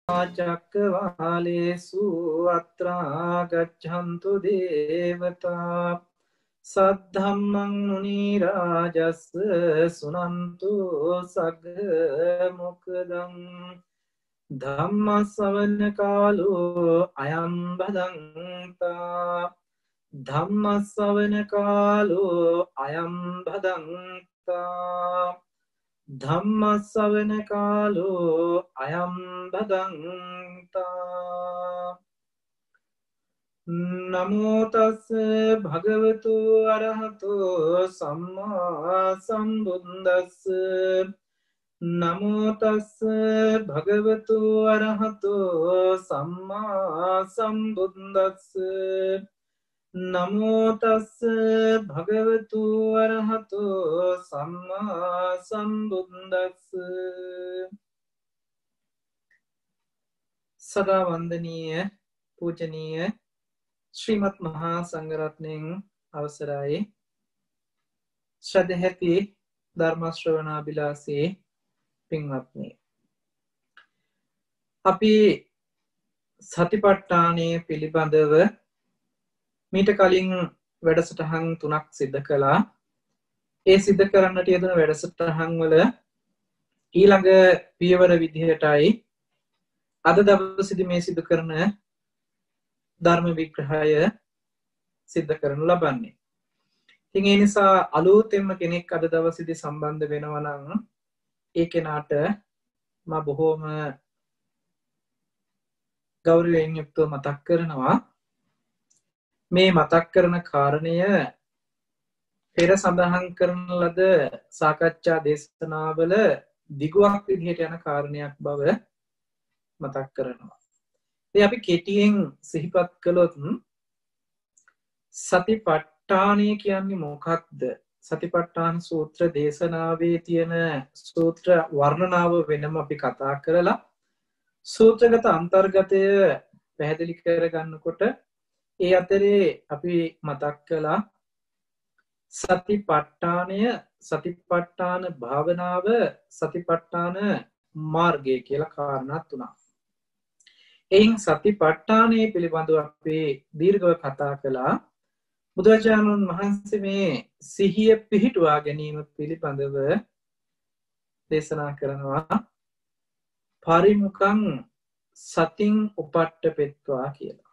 චක්කවාලේසු අත්‍රා ගච්ඡන්තු දේවතා සද්ධම්මං මුනි රාජස්ස සුනන්තු සග්ග මොක්ඛදං ධම්ම ශ්‍රවණ කාලෝ අයං බදන්තා ධම්ම ශ්‍රවණ කාලෝ අයං බදන්තා ධම්ම ශ්‍රවණ කාලෝ අයං බදන්තා නමෝ තස් භගවතු අරහතෝ සම්මා සම්බුද්දස්ස නමෝ තස් භගවතු අරහතෝ සම්මා සම්බුද්දස්ස නමෝ තස් භගවතු අරහතෝ සම්මා සම්බුද්දස්ස සදා වන්දනීය පූජනීය ශ්‍රීමත් මහා සංඝරත්නයන් අවසරයි ශ්‍රද්ධාවති ධර්ම ශ්‍රවණාබිලාසී පින්වත්නි අපි සතිපට්ඨානය පිළිබඳව මීට කලින් වැඩසටහන් 3ක් සිදු කළා. ඒ සිදු කරන්නට යෙදුන වැඩසටහන් වල ඊළඟ පියවර විදිහටයි අද දවසේදී මේ සිදු කරන ධර්ම විග්‍රහය සිදු කරනු ලබන්නේ. ඉතින් ඒ නිසා අලුතෙන්ම කෙනෙක් අද දවසේදී සම්බන්ධ වෙනවා නම් ඒ කෙනාට මම බොහෝම ගෞරවයෙන් යුක්තව මතක් කරනවා මේ මතක් කරන කාරණය පෙර සඳහන් කරන ලද සාකච්ඡා දේශනාවල දිගුවක් විදිහට යන කාරණයක් බව මතක් කරනවා. ඉතින් අපි කෙටියෙන් සිහිපත් කළොත් සතිපට්ඨානය කියන්නේ මොකක්ද? සතිපට්ඨාන සූත්‍ර දේශනාවේ තියෙන සූත්‍ර වර්ණනාව වෙනම අපි කතා කරලා සූත්‍රගත අන්තර්ගතය පැහැදිලි කරගන්නකොට ඒ අතරේ අපි මතක් කළා සතිපට්ඨානය සතිපට්ඨාන භාවනාව සතිපට්ඨාන මාර්ගය කියලා කාරණා තුනක්. එයින් සතිපට්ඨානය පිළිබඳව අපි දීර්ඝව කතා කළා. බුදුරජාණන් වහන්සේ මේ සිහිය පිහිටුවා ගැනීම පිළිබඳව දේශනා කරනවා පරිමුඛං සතින් උපට්ඨපෙත්වා කියලා.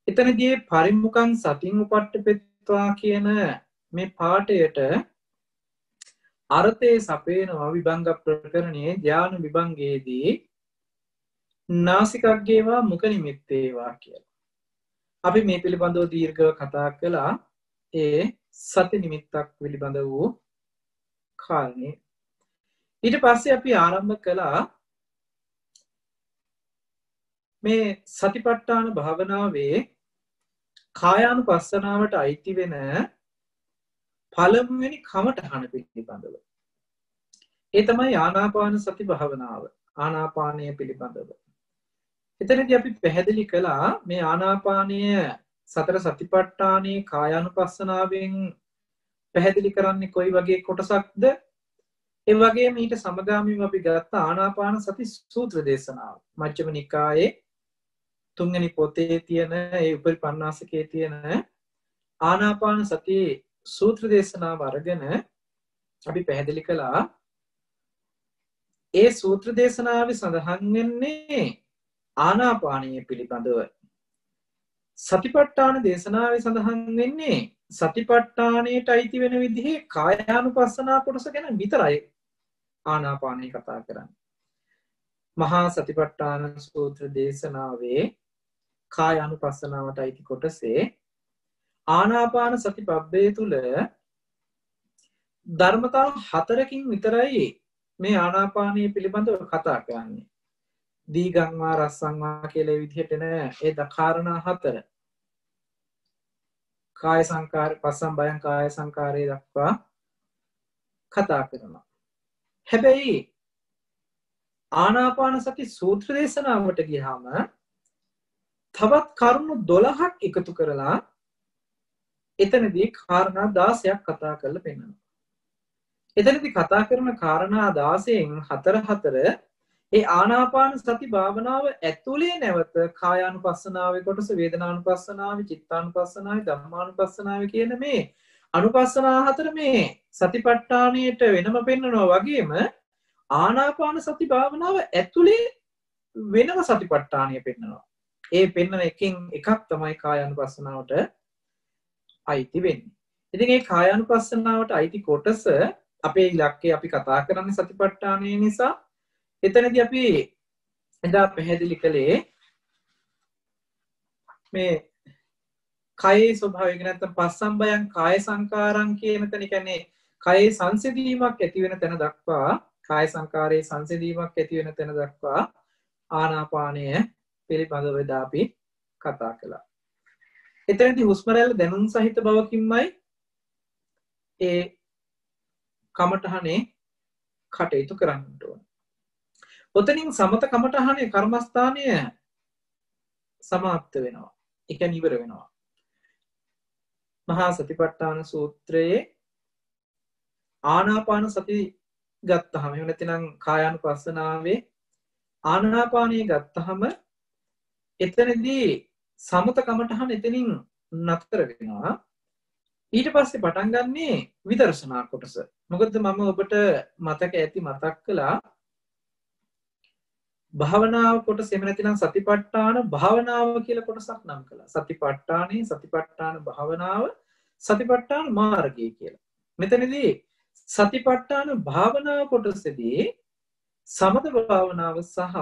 එතනදී පරිමුඛං සතින් උපට්ඨපෙත්වා කියන මේ පාඩයට අර්ථයේ සපේනවා විභංග ප්‍රකරණයේ ධ්‍යාන විභංගයේදී නාසිකග්ගේවා මුඛ නිමිත්තේවා කියලා. අපි මේ පිළිබඳව දීර්ඝව කතා කළා ඒ සති නිමිත්තක් පිළිබඳ වූ කාරණේ. ඊට පස්සේ අපි ආරම්භ කළා මේ සතිපට්ඨාන භාවනාවේ කායානුපස්සනාවට අයිති වෙන පළමුවෙනි කමඨහන පිළිබඳව. ඒ තමයි ආනාපාන සති භාවනාව. ආනාපානය පිළිබඳව. එතනදී අපි පැහැදිලි කළා මේ ආනාපානය සතර සතිපට්ඨානයේ කායානුපස්සනාවෙන් පැහැදිලි කරන්නේ කොයි වගේ කොටසක්ද? ඒ වගේම ඊට සමගාමීව අපි ගත්ත ආනාපාන සති සූත්‍ර දේශනාව. මජ්ක්‍ධිම නිකායේ තුන්වෙනි පොතේ තියෙන ඒ උපරිපන්නාසකයේ තියෙන ආනාපාන සති සූත්‍ර දේශනාව අරගෙන අපි පැහැදිලි කළා ඒ සූත්‍ර දේශනාවේ සඳහන් වෙන්නේ ආනාපානය පිළිබඳව. සතිපට්ඨාන දේශනාවේ සඳහන් වෙන්නේ සතිපට්ඨානයට අයිති වෙන විදිහේ කායානුපස්සනා කොටස ගැන විතරයි ආනාපානය කතා කරන්නේ. මහා සතිපට්ඨාන සූත්‍ර දේශනාවේ කායානුපස්සනාවට අයිති කොටසේ ආනාපාන සති පබ්බේ තුල ධර්මතා 4කින් විතරයි මේ ආනාපානය පිළිබඳව කතා කරන්නේ. දීගංවා රස්සංවා කියලා විදිහට නෑ ඒ දකාරණා 4. කාය සංකාර පස්සම් බයං කාය සංකාරයේ දක්වා කතා කරනවා. හැබැයි ආනාපාන සති සූත්‍ර දේශනාවට ගියාම තවත් කරුණු 12ක් එකතු කරලා එතනදී කාරණා 16ක් කතා කරලා පෙන්නනවා. එතනදී කතා කරන කාරණා 16න් 4 ඒ ආනාපාන සති භාවනාව ඇතුලේ නැවත කායානුපස්සනාවේ කොටස, වේදනානුපස්සනාවේ, චිත්තානුපස්සනාවේ, ධම්මානුපස්සනාවේ කියන මේ අනුපස්සනා හතර මේ සතිපට්ඨානයට වෙනම පෙන්වනවා වගේම ආනාපාන සති භාවනාව ඇතුලේ වෙනම සතිපට්ඨානය පෙන්වනවා. ඒ පෙන්වන එකෙන් එකක් තමයි කායානුපස්සනාවට අයිති වෙන්නේ. ඉතින් මේ කායානුපස්සනාවට අයිති කොටස අපේ ඉලක්කය අපි කතා කරන්නේ සතිපට්ඨානය නිසා. එතනදී අපි එදා පැහැදිලි කළේ මේ කයේ ස්වභාවය නැත්නම් පස්සම්බයං කාය සංකාරං කියන තැන, කියන්නේ කයේ සංසිඳීමක් ඇති වෙන තැන දක්වා, කාය සංකාරයේ සංසිඳීමක් ඇති වෙන තැන දක්වා ආනාපානය පිළිබඳව එදා අපි කතා කළා. එතනදී හුස්ම රැල්ල දැනුම් සහිත බවකින්මයි ඒ කමඨහනේ කටයුතු කරන්න ඕන. ඔතනින් සමත කමඨහනේ කර්මස්ථානය සමාප්ත වෙනවා. ඒ කියන්නේ ඉවර වෙනවා. මහා සතිපට්ඨාන සූත්‍රයේ ආනාපාන සති ගත්තහම, එහෙම නැත්නම් කායානුපස්සනාවේ ආනාපානිය ගත්තහම එතනදී සමත කමඨහන එතනින් නතර වෙනවා. ඊට පස්සේ පටන් ගන්නේ විදර්ශනා කොටස. මොකද මම ඔබට මතක ඇති මතක් කළා භාවනාව කොටස, එහෙම නැත්නම් සතිපට්ඨාන භාවනාව කියලා කොටසක් නම් කළා. සතිපට්ඨානේ, සතිපට්ඨාන භාවනාව, සතිපට්ඨාන මාර්ගය කියලා. මෙතනදී සතිපට්ඨාන භාවනාව කොටසේදී සමත භාවනාව සහ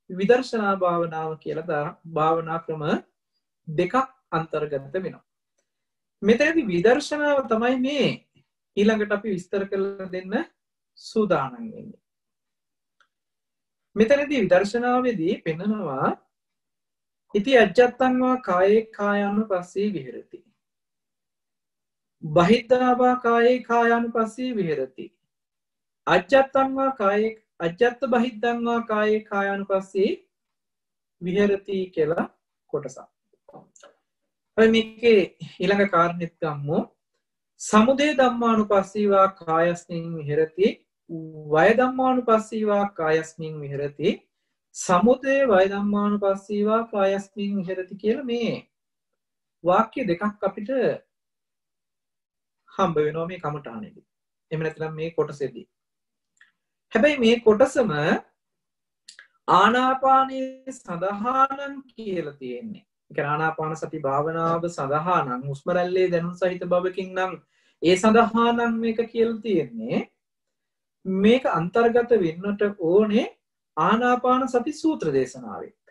විදර්ශනා භාවනාව කියලා භාවනා ක්‍රම දෙකක් අන්තර්ගත වෙනවා. මෙතනදී විදර්ශනාව තමයි මේ ඊළඟට අපි විස්තර කරලා දෙන්න සූදානම් වෙන්නේ. මෙතනදී විදර්ශනාවේදී පෙන්නනවා ඉති අජ්ජත්තං වා කායේ කායානුපස්සී විහෙරති, බහිද්ධා වා කායේ කායානුපස්සී විහෙරති, අජ්ජත්තං වා කායේ අජ්ජත්ත බහිද්ධං වා කායේ කායානුපස්සී විහෙරති කියලා කොටසක්. අපි මේකේ ඊළඟ කාරණෙත් ගමු. සමුදය ධම්මානුපස්සීවා කායස්මින් විහෙරති, වය ධම්මානුපස්සීවා කායස්මින් විහෙරති, සමුදය වය ධම්මානුපස්සීවා කායස්මින් විහෙරති කියලා මේ වාක්‍ය දෙකක් අපිට හම්බ වෙනවා මේ කමඨානෙදී. එහෙම නැත්නම් මේ කොටසෙදී. හැබැයි මේ කොටසම ආනාපානයේ සඳහානම් කියලා තියෙන්නේ. ඒ කියන්නේ ආනාපාන සති භාවනාව සඳහා නම් හුස්ම රැල්ලේ දැනුම් සහිත බවකින් නම් ඒ සඳහා නම් මේක කියලා තියෙන්නේ. මේක අන්තර්ගත වෙන්නට ඕනේ ආනාපාන සති සූත්‍ර දේශනාවෙත්.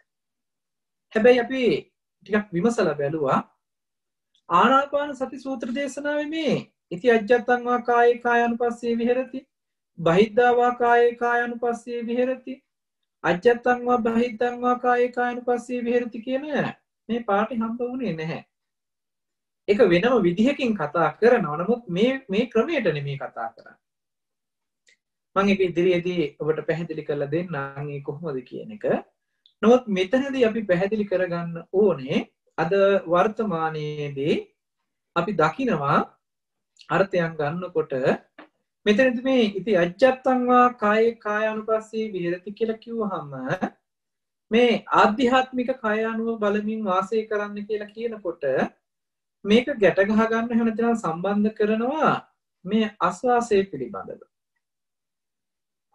හැබැයි අපි ටිකක් විමසලා බැලුවා ආනාපාන සති සූත්‍ර දේශනාවේ මේ ඉති අජ්ජත්තං වා කායේ කායානුපස්සී විහෙරති, බහිද්ධා වා කායේ කායානුපස්සී විහෙරති, අජ්ජත්තං වා බහිද්ධං වා කායේ කායානුපස්සී විහෙරති කියන මේ පාඩේ හම්බ වුණේ නැහැ. ඒක වෙනම විදිහකින් කතා කරනවා. නමුත් මේ ක්‍රමයට නෙමෙයි කතා කරන්නේ. මම ඒක ඉදිරියේදී ඔබට පැහැදිලි කරලා දෙන්නම් ඒ කොහොමද කියන එක. නමුත් මෙතනදී අපි පැහැදිලි කරගන්න ඕනේ අද වර්තමානයේදී අපි දකිනවා අර්ථයන් ගන්නකොට මෙතනදී මේ ඉති අජ්ජත්තං වා කායේ කායානුපස්සී විහෙරති කියලා කිව්වහම මේ ආධ්‍යාත්මික කාය අනුව බලමින් වාසය කරන්න කියලා කියනකොට මේක ගැට ගහ ගන්න හැම නැත්නම් සම්බන්ධ කරනවා මේ ආස්වාසය පිළිබඳව.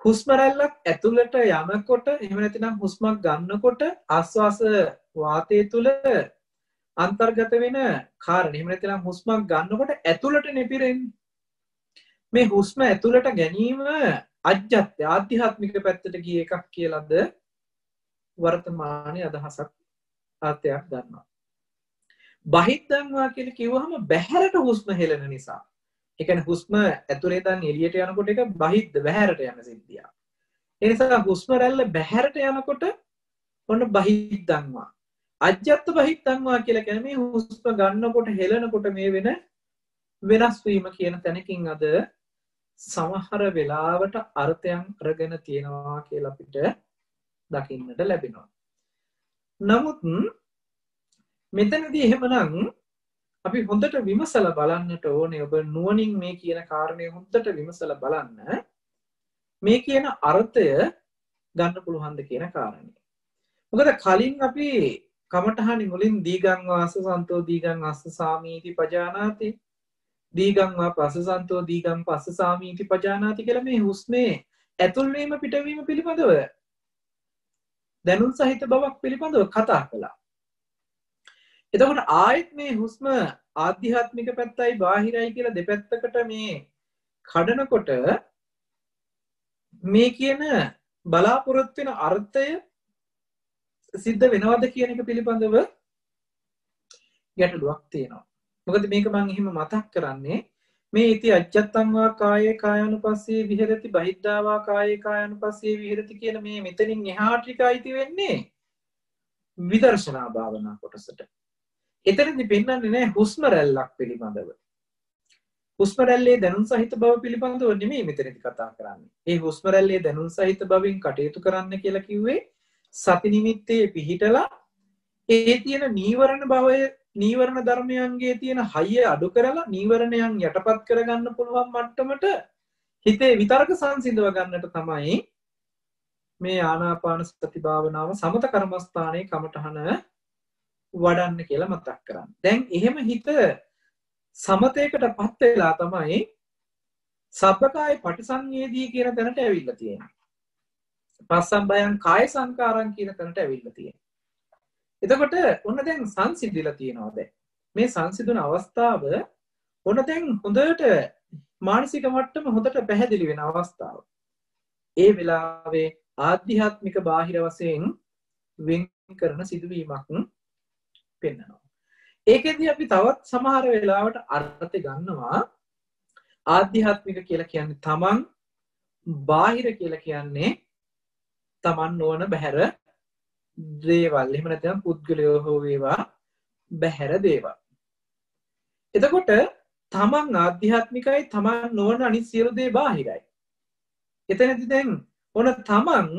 හුස්ම රැල්ලක් ඇතුළට යනකොට එහෙම නැත්නම් හුස්මක් ගන්නකොට ආස්වාස වාතය තුල අන්තර්ගත වෙන කාරණේ. එහෙම නැත්නම් හුස්මක් ගන්නකොට ඇතුළට නෙපිරෙන්නේ. මේ හුස්ම ඇතුළට ගැනීම අජ්ජත් ආධ්‍යාත්මික පැත්තට ගිය එකක් කියලාද වර්තමානයේ අදහසක් අර්ථයක් ගන්නවා. බහිද්ධං වා කියලා කිව්වහම බහැරට හුස්ම හෙලන නිසා. ඒ කියන්නේ හුස්ම ඇතුලේ ඉඳන් එළියට යනකොට ඒක බහිද්ද බහැරට යන සිද්ධියක්. ඒ නිසා හුස්ම රැල්ල බහැරට යනකොට ඔන්න බහිද්ධං වා. අජ්ජත් බහිද්ධං වා කියලා කියන්නේ මේ හුස්ම ගන්නකොට හෙලනකොට මේ වෙන වෙනස් වීම කියන තැනකින් අද සමහර වෙලාවට අර්ථයන් අරගෙන තියෙනවා කියලා අපිට දකින්නට ලැබෙනවා. නමුත් මෙතනදී එහෙමනම් අපි හොඳට විමසලා බලන්නට ඕනේ. ඔබ නුවණින් මේ කියන කාරණේ හොඳට විමසලා බලන්න. මේ කියන අර්ථය ගන්න පුළුවන්ද කියන කාරණේ. මොකද කලින් අපි කමඨහනි මුලින් දීගං වාස සන්තෝ දීගං අස්ස සාමීති පජානාති දීගං වා පස්ස සන්තෝ දීගං පස්ස සාමීති පජානාති කියලා මේ හුස්මේ ඇතුල්වීම පිටවීම පිළිබඳව දැනුම් සහිත බවක් පිළිබඳව කතා කළා. එතකොට ආයෙත් මේ හුස්ම ආධ්‍යාත්මික පැත්තයි බාහිරයි කියලා දෙපැත්තකට මේ කඩනකොට මේ කියන බලාපොරොත්තු වෙන අර්ථය සිද්ධ වෙනවද කියන එක පිළිබඳව ගැටලුවක් තියෙනවා. මොකද මේක මම එහෙම මතක් කරන්නේ මේ ඉති අජ්ජත්තං වා කායේ කායानुපස්සේ විහෙරති බහිද්ධා වා කායේ කායानुපස්සේ විහෙරති කියන මේ මෙතනින් එහාට ටික අයිති වෙන්නේ විදර්ශනා භාවනා කොටසට. එතනදී පෙන්වන්නේ නැහැ හුස්ම රැල්ලක් පිළිබඳව. හුස්ම රැල්ලේ දැනුම් සහිත බව පිළිබඳව නෙමෙයි මෙතනදී කතා කරන්නේ. ඒ හුස්ම රැල්ලේ දැනුම් සහිත බවින් කටයුතු කරන්න කියලා කිව්වේ සති නිමිත්තේ පිහිටලා ඒ තියෙන නීවරණ භවය නීවරණ ධර්මයන්ගේ තියෙන හයිය අඩු කරලා නීවරණයන් යටපත් කරගන්න පුළුවන් මට්ටමට හිතේ විතරක සංසිඳව ගන්නට තමයි මේ ආනාපාන සති භාවනාව සමත කර්මස්ථානයේ කමඨහන වඩන්න කියලා මතක් කරන්නේ. දැන් එහෙම හිත සමතේකටපත් වෙලා තමයි සබ්බකාය පටිසංවේදී කියන තැනට ඇවිල්ලා තියෙන්නේ. පස්සම්බයං කාය සංකාරං කියන තැනට ඇවිල්ලා තියෙන්නේ. එතකොට ඔන්න දැන් සංසිඳිලා තියෙනවා දැන්. මේ සංසිඳුන අවස්ථාව ඔන්න දැන් හොඳට මානසික මට්ටම හොඳට පැහැදිලි වෙන අවස්ථාව. ඒ වෙලාවේ ආධ්‍යාත්මික බාහිර වශයෙන් වෙන් කරන සිදුවීමක් පෙන්වනවා. ඒකෙදී අපි තවත් සමහර වෙලාවට අර්ථය ගන්නවා ආධ්‍යාත්මික කියලා කියන්නේ තමන් බාහිර කියලා කියන්නේ තමන් නොවන බහැර දේවල්. එහෙම නැත්නම් පුද්ගලයෝ හෝ වේවා බහැර දේවල්. එතකොට තමන් ආධ්‍යාත්මිකයි තමන් නොවන අනිත් සියලු දේ බාහිරයි. එතනදී දැන් ඔන තමන්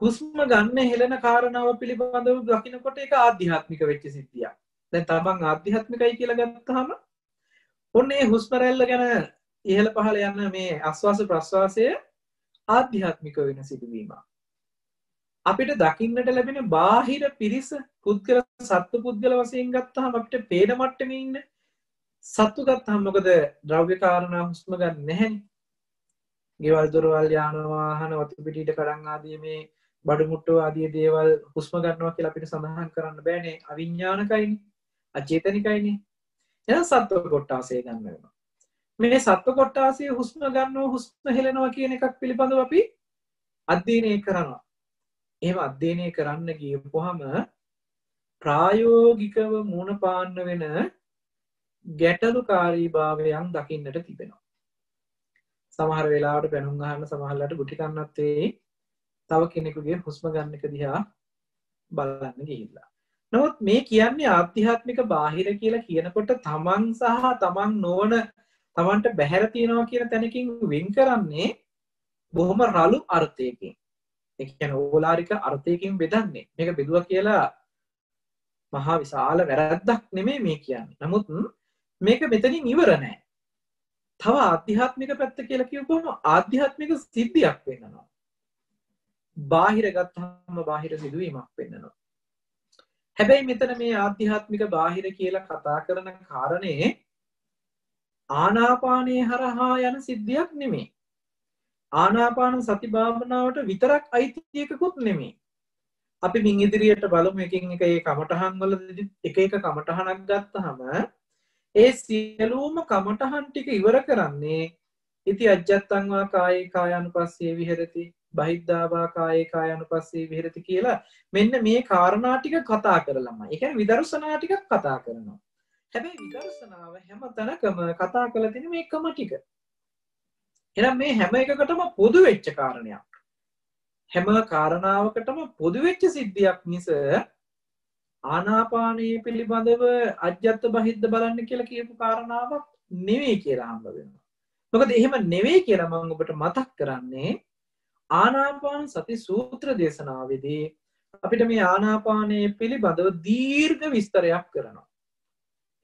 හුස්ම ගන්න හෙලන කාරණාව පිළිබඳව දකිනකොට ඒක ආධ්‍යාත්මික වෙච්ච සිද්ධියක්. දැන් තමන් ආධ්‍යාත්මිකයි කියලා ගත්තාම ඔන්නේ හුස්ම රැල්ල ගැන ඉහළ පහළ යන මේ ආස්වාස ප්‍රස්වාසය ආධ්‍යාත්මික වෙන සිදුවීමක්. අපිට දකින්නට ලැබෙන බාහිර පිරිස පුද්ගල සත්ව පුද්ගල වශයෙන් ගත්තාම අපිට පේන මට්ටමේ ඉන්න සත්තු ගත්තාම මොකද ද්‍රව්‍ය කාරණා හුස්ම ගන්න නැහැනේ. ගෙවල් දොරවල් යාන වාහන වතු පිටිට කඩන් ආදී මේ බඩු මුට්ටු ආදී දේවල් හුස්ම ගන්නවා කියලා අපිට සඳහන් කරන්න බෑනේ. අවිඥානිකයිනේ. අචේතනිකයිනේ. එහෙනම් සත්ව කොටාසය ගන්න වෙනවා. මේ සත්ව කොටාසය හුස්ම ගන්නවා හුස්ම හෙලනවා කියන එකක් පිළිබඳව අපි අධ්‍යයනය කරනවා. එහෙම අධ්‍යයනය කරන්න ගියපුවාම ප්‍රායෝගිකව මුණ පාන්න වෙන ගැටලුකාරීභාවයන් දකින්නට තිබෙනවා. සමහර වෙලාවට බැනුම් අහන්න සමහරලාට ගුටි කන්නත් වෙයි. තව කෙනෙකුගේ හුස්ම ගන්න එක දිහා බලන්න ගිහිල්ලා. නමුත් මේ කියන්නේ ආධ්‍යාත්මික බාහිර කියලා කියනකොට තමන් සහ තමන් නොවන තමන්ට බැහැර තියනවා කියන තැනකින් වෙන් කරන්නේ බොහොම රළු අර්ථයකින්. ඒ කියන්නේ ඕලාරික අර්ථයකින් බෙදන්නේ. මේක බෙදුවා කියලා මහා විශාල වැරද්දක් නෙමෙයි මේ කියන්නේ. නමුත් මේක මෙතනින් ඉවර නෑ. තව ආධ්‍යාත්මික පැත්ත කියලා කියපුවම ආධ්‍යාත්මික සිද්ධියක් වෙන්නනවා. බාහිර ගත්තාම බාහිර සිදුවීමක් වෙන්නනවා. හැබැයි මෙතන මේ ආධ්‍යාත්මික බාහිර කියලා කතා කරන කාරණේ ආනාපානයේ හරහා යන සිද්ධියක් නෙමෙයි. ආනාපාන සති භාවනාවට විතරක් අයිති එකකුත් නෙමෙයි. අපි මින් ඉදිරියට බලමු එකින් එක ඒ කමඨහන් වල එක එක කමඨහනක් ගත්තාම ඒ සියලුම කමඨහන් ටික ඉවර කරන්නේ ඉති අජ්ජත්තං වා කායේ කායානුපස්සේ විහෙරති බහිද්ධා වා කායේ කායානුපස්සේ විහෙරති කියලා මෙන්න මේ කාරණා ටික කතා කරලාමයි. ඒ කියන්නේ විදර්ශනා ටිකක් කතා කරනවා. හැබැයි විදර්ශනාව හැම තැනකම කතා කරලා තියෙන මේ එකම ටික. එහෙනම් මේ හැම එකකටම පොදු වෙච්ච කාරණයක්. හැම කාරණාවකටම පොදු වෙච්ච සිද්ධියක් මිස ආනාපානයේ පිළිබඳව අජ්ජත් බහිද්ද බලන්න කියලා කියපු කාරණාවක් නෙවෙයි කියලා හම්බ වෙනවා. මොකද එහෙම නෙවෙයි කියලා මම ඔබට මතක් කරන්නේ ආනාපාන සති සූත්‍ර දේශනාවේදී අපිට මේ ආනාපානයේ පිළිබඳව දීර්ඝ විස්තරයක් කරනවා.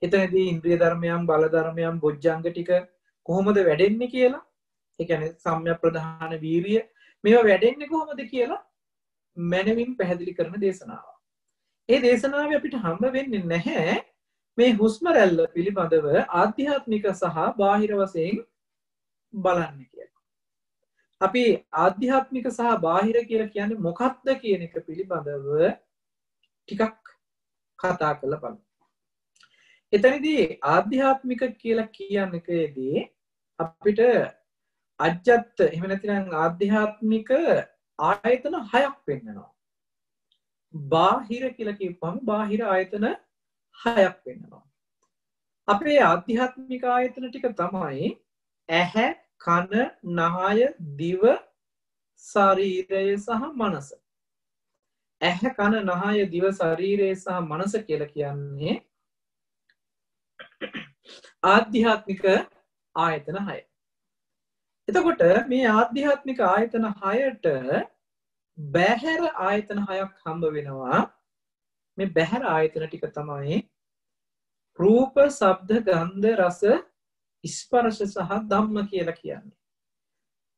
එතනදී ඉන්ද්‍රිය ධර්මයන් බල ධර්මයන් බොජ්ජංග ටික කොහොමද වැඩෙන්නේ කියලා ඒ කියන්නේ සම්‍යක් ප්‍රධාන වීරිය මේවා වැඩෙන්නේ කොහොමද කියලා මනවින් පැහැදිලි කරන දේශනාව. ඒ දේශනාවේ අපිට හම්බ වෙන්නේ නැහැ මේ හුස්ම රැල්ල පිළිබඳව ආධ්‍යාත්මික සහ බාහිර වශයෙන් බලන්න කියලා. අපි ආධ්‍යාත්මික සහ බාහිර කියලා කියන්නේ මොකක්ද කියන එක පිළිබඳව ටිකක් කතා කරලා බලමු. එතනදී ආධ්‍යාත්මික කියලා කියන්නකදී අපිට අජ්ජත් එහෙම නැත්නම් ආධ්‍යාත්මික ආයතන 6ක් පෙන්වනවා. බාහිර කියලා කියපුවම බාහිර ආයතන 6ක් පෙන්වනවා. අපේ ආධ්‍යාත්මික ආයතන ටික තමයි ඇහැ, කන, නහය, දිව, ශරීරය සහ මනස. ඇහැ, කන, නහය, දිව, ශරීරය සහ මනස කියලා කියන්නේ ආධ්‍යාත්මික ආයතන 6. එතකොට මේ ආධ්‍යාත්මික ආයතන 6ට බැහැර ආයතන 6ක් හම්බ වෙනවා. මේ බැහැර ආයතන ටික තමයි රූප, ශබ්ද, ගන්ධ, රස, ස්පර්ශ සහ ධම්ම කියලා කියන්නේ.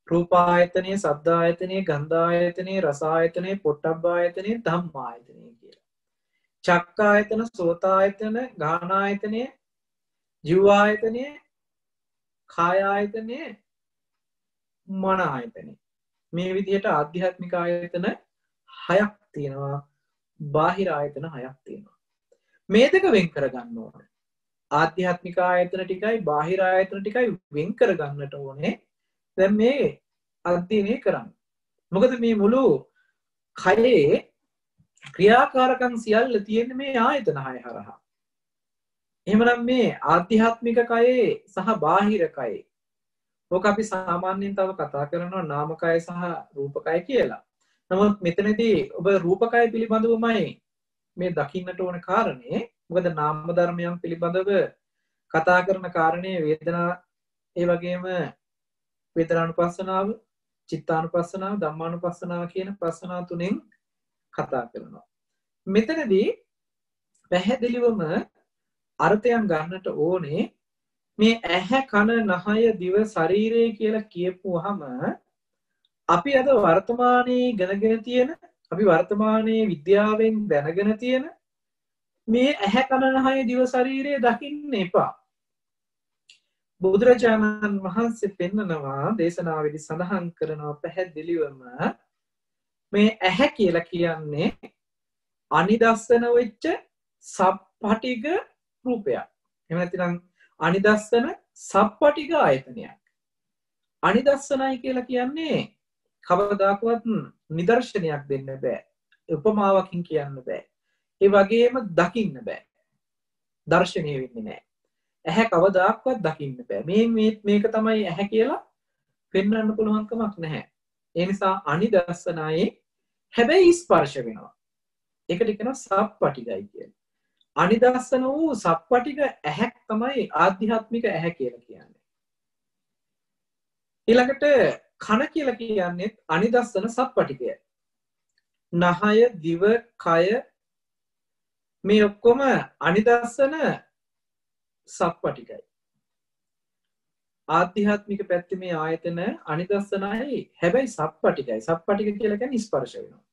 රූප ආයතනය, ශබ්ද ආයතනය, ගන්ධ ආයතනය, රස ආයතනය, පොට්ටබ්බ ආයතනය, ධම්ම ආයතනය කියලා. චක්ක ආයතන, සෝත ආයතන, ගාන ආයතනය, ජීව ආයතනය, කාය ආයතනය, මන ආයතනය. මේ විදිහට ආධ්‍යාත්මික ආයතන 6ක් තියෙනවා. බාහිර ආයතන 6ක් තියෙනවා. මේ දෙක වෙන් කරගන්න ඕනේ. ආධ්‍යාත්මික ආයතන ටිකයි බාහිර ආයතන ටිකයි වෙන් කරගන්නට ඕනේ. දැන් මේ අධ්‍යයනය කරන්න. මොකද මේ මුළු කයේ ක්‍රියාකාරකම් සියල්ල තියෙන්නේ මේ ආයතන 6 හරහා. එහෙමනම් මේ ආධ්‍යාත්මික කයේ සහ බාහිර කයේ ඕක අපි සාමාන්‍යයෙන් තව කතා කරනවා නාමකය සහ රූපකය කියලා. නමුත් මෙතනදී ඔබ රූපකය පිළිබඳවමයි මේ දකින්නට ඕන කාරණේ. මොකද නාම ධර්මයන් පිළිබඳව කතා කරන කාරණේ වේදනා, ඒ වගේම වේදනානුපස්සනාව, චිත්තානුපස්සනාව, ධම්මානුපස්සනාව කියන ප්‍රශ්නා තුනෙන් කතා කරනවා. මෙතනදී පැහැදිලිවම අර්ථයන් ගන්නට ඕනේ මේ ඇහැ, කන, නහය, දිව, ශරීරය කියලා කියපුවාම අපි අද වර්තමානයේ ඉගෙනගෙන තියෙන, අපි වර්තමානයේ විද්‍යාවෙන් දැනගෙන තියෙන මේ ඇහැ, කන, නහය, දිව, ශරීරය දකින්න එපා. බුදුරජාණන් වහන්සේ පෙන්නනවා දේශනාවේදී සඳහන් කරනවා පැහැදිලිවම මේ ඇහැ කියලා කියන්නේ අනිදස්සන වෙච්ච සප්පටිග රූපයක්. එහෙම නැත්නම් අනිදස්සන සප්පටිග ආයතනයක්. අනිදස්සනයි කියලා කියන්නේ කවදාකවත් නිදර්ශනයක් දෙන්න බෑ. උපමාවකින් කියන්න බෑ. ඒ වගේම දකින්න බෑ. දර්ශනීය වෙන්නේ නෑ. ඇහැ කවදාක්වත් දකින්න බෑ. මේක තමයි ඇහැ කියලා පෙන්වන්න පුළුවන් කමක් නැහැ. ඒ නිසා අනිදස්සනයි, හැබැයි ස්පර්ශ වෙනවා. ඒකට කියනවා සප්පටිගයි කියලා. අනිදස්සන වූ සප්පටිග ඇහැක් තමයි ආධ්‍යාත්මික ඇහැ කියලා කියන්නේ. ඊළඟට කන කියලා කියන්නේ අනිදස්සන සප්පටිගය. නහය, දිව, කය මේ ඔක්කොම අනිදස්සන සප්පටිගයි. ආධ්‍යාත්මික පැත්තේ මේ ආයතන අනිදස්සනයි, හැබැයි සප්පටිගයි. සප්පටිග කියලා කියන්නේ ස්පර්ශ වෙනවා.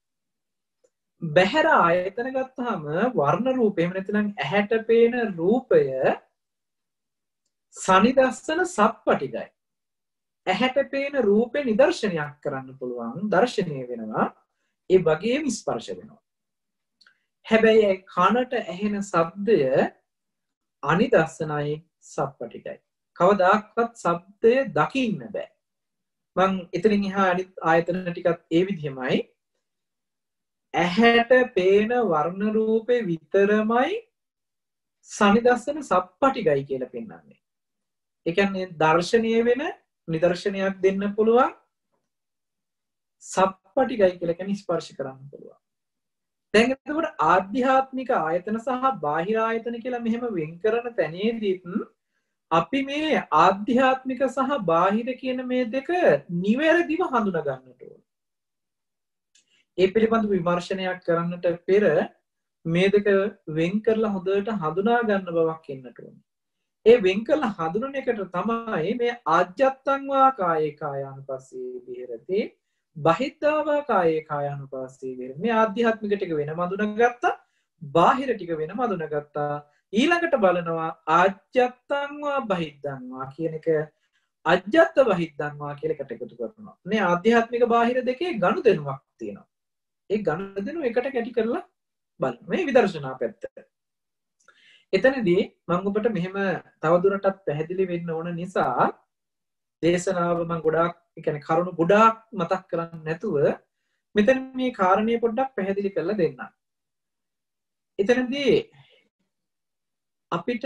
බහැර ආයතන ගත්තාම වර්ණ රූප, එහෙම නැත්නම් ඇහැට පේන රූපය සනිදස්සන සප්පටිගයි. ඇහැට පේන රූපේ නිදර්ශනයක් කරන්න පුළුවන්, දර්ශනීය වෙනවා. ඒ වගේම ස්පර්ශ වෙනවා. හැබැයි කනට ඇහෙන ශබ්දය අනිදස්සනයි, සප්පටිගයි. කවදාකවත් ශබ්දය දකින්න බෑ. මං එතනින් එහා අනිත් ආයතන ටිකත් ඒ විදිහමයි. ඇහැට පේන වර්ණ රූපේ විතරමයි සනිදස්සන සප්පටිගයි කියලා පෙන්වන්නේ. ඒ කියන්නේ දර්ශනීය වෙන නිදර්ශනයක් දෙන්න පුළුවන්. සප්පටිගයි කියලා කියන්නේ ස්පර්ශ කරන්න පුළුවන්. දැන් එතකොට ආධ්‍යාත්මික ආයතන සහ බාහිර ආයතන කියලා මෙහෙම වෙන් කරන තැනේදීත් අපි මේ ආධ්‍යාත්මික සහ බාහිර කියන මේ දෙක නිවැරදිව හඳුනා ගන්නට ඕන. ඒ පිළිබඳ විමර්ශනයක් කරන්නට පෙර මේ දෙක වෙන් කරලා හොඳට හඳුනා ගන්න බවක් එන්නට ඕනේ. ඒ වෙන් කරලා හඳුනන එකට තමයි මේ ආජ්ජත්තං වා කායේ කායානුපස්සී විහෙරති බහිද්ධාවා කායේ කායානුපස්සී වේරමණී. මේ ආධ්‍යාත්මික ටික වෙනම අඳුනගත්තා, බාහිර ටික වෙනම අඳුනගත්තා. ඊළඟට බලනවා ආජ්ජත්තං වා බහිද්ධං වා කියන එක අජ්ජත්ත බහිද්ධං වා කියලා එකට එකතු කරනවා. මේ ආධ්‍යාත්මික බාහිර දෙකේ ගනුදෙනුවක් තියෙනවා. ඒ ගනුදෙනුව එකට කැටි කරලා බලන්න. මේ විදර්ශනා පැත්ත. එතනදී මම ඔබට මෙහෙම තවදුරටත් පැහැදිලි වෙන්න ඕන නිසා දේශනාව මම ගොඩාක් කියන්නේ කරුණු ගොඩාක් මතක් කරන්නේ නැතුව මෙතන මේ කාරණේ පොඩ්ඩක් පැහැදිලි කරලා දෙන්නම්. එතනදී අපිට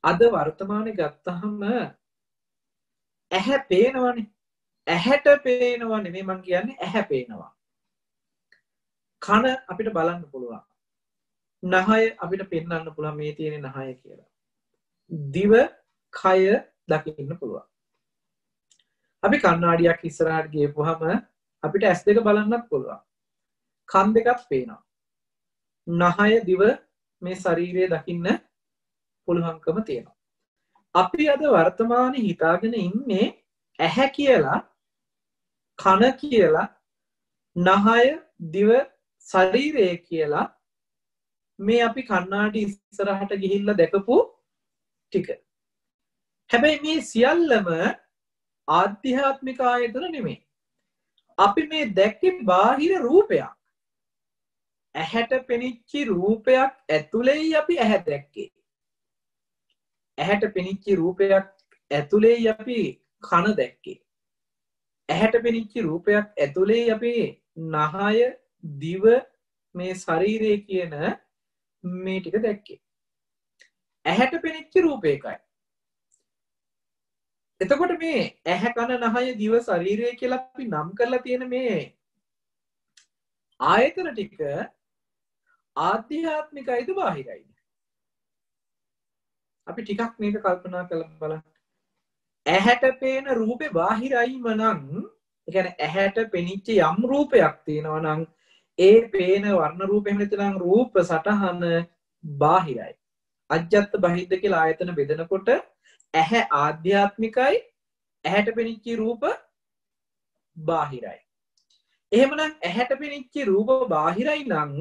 අද වර්තමානයේ ගත්තහම ඇහැ පේනවනේ. ඇහැට පේනවා නෙමෙයි මම කියන්නේ ඇහැ පේනවා. කන අපිට බලන්න පුළුවන්. නහය අපිට පෙන්වන්න පුළුවන් මේ තියෙන නහය කියලා. දිව, කය දකින්න පුළුවන්. අපි කණ්ණාඩියක් ඉස්සරහට ගියපුවාම අපිට ඇස් දෙක බලන්නත් පුළුවන්. කන් දෙකක් පේනවා. නහය, දිව මේ ශරීරය දකින්න පුළුවන්කම තියෙනවා. අපි අද වර්තමානයේ හිතාගෙන ඉන්නේ ඇහැ කියලා, කන කියලා, නහය, දිව, ශරීරය කියලා මේ අපි කණ්ණාඩි ඉස්සරහට ගිහිල්ලා දැකපු ටික. හැබැයි මේ සියල්ලම ආධ්‍යාත්මික ආයතන නෙමෙයි. අපි මේ දැක්කේ බාහිර රූපයක්. ඇහැට පෙනිච්ච රූපයක් ඇතුලේයි අපි ඇහැ දැක්කේ. ඇහැට පෙනිච්ච රූපයක් ඇතුලේයි අපි කන දැක්කේ. ඇහැට පෙනිච්ච රූපයක් ඇතුලේයි අපි නහය, දිව, මේ ශරීරය කියන මේ ටික දැක්කේ. ඇහැට පෙනිච්ච රූපයකයි. එතකොට මේ ඇහැ, කන, නහය, දිව, ශරීරය කියලා අපි නම් කරලා තියෙන මේ ආයතන ටික ආධ්‍යාත්මිකයිද බාහිරයිද? අපි ටිකක් මේක කල්පනා කරලා බලන්න. ඇහැට පේන රූපේ බාහිරයිම නම්, ඒ කියන්නේ ඇහැට පෙනිච්ච යම් රූපයක් තියෙනවා නම් ඒ පේන වර්ණ රූප එහෙම නැත්නම් රූප සටහන බාහිරයි. අජ්ජත් බහිද්ද කියලා ආයතන බෙදනකොට ඇහැ ආධ්‍යාත්මිකයි, ඇහැට පෙනිච්ච රූප බාහිරයි. එහෙමනම් ඇහැට පෙනිච්ච රූප බාහිරයි නම්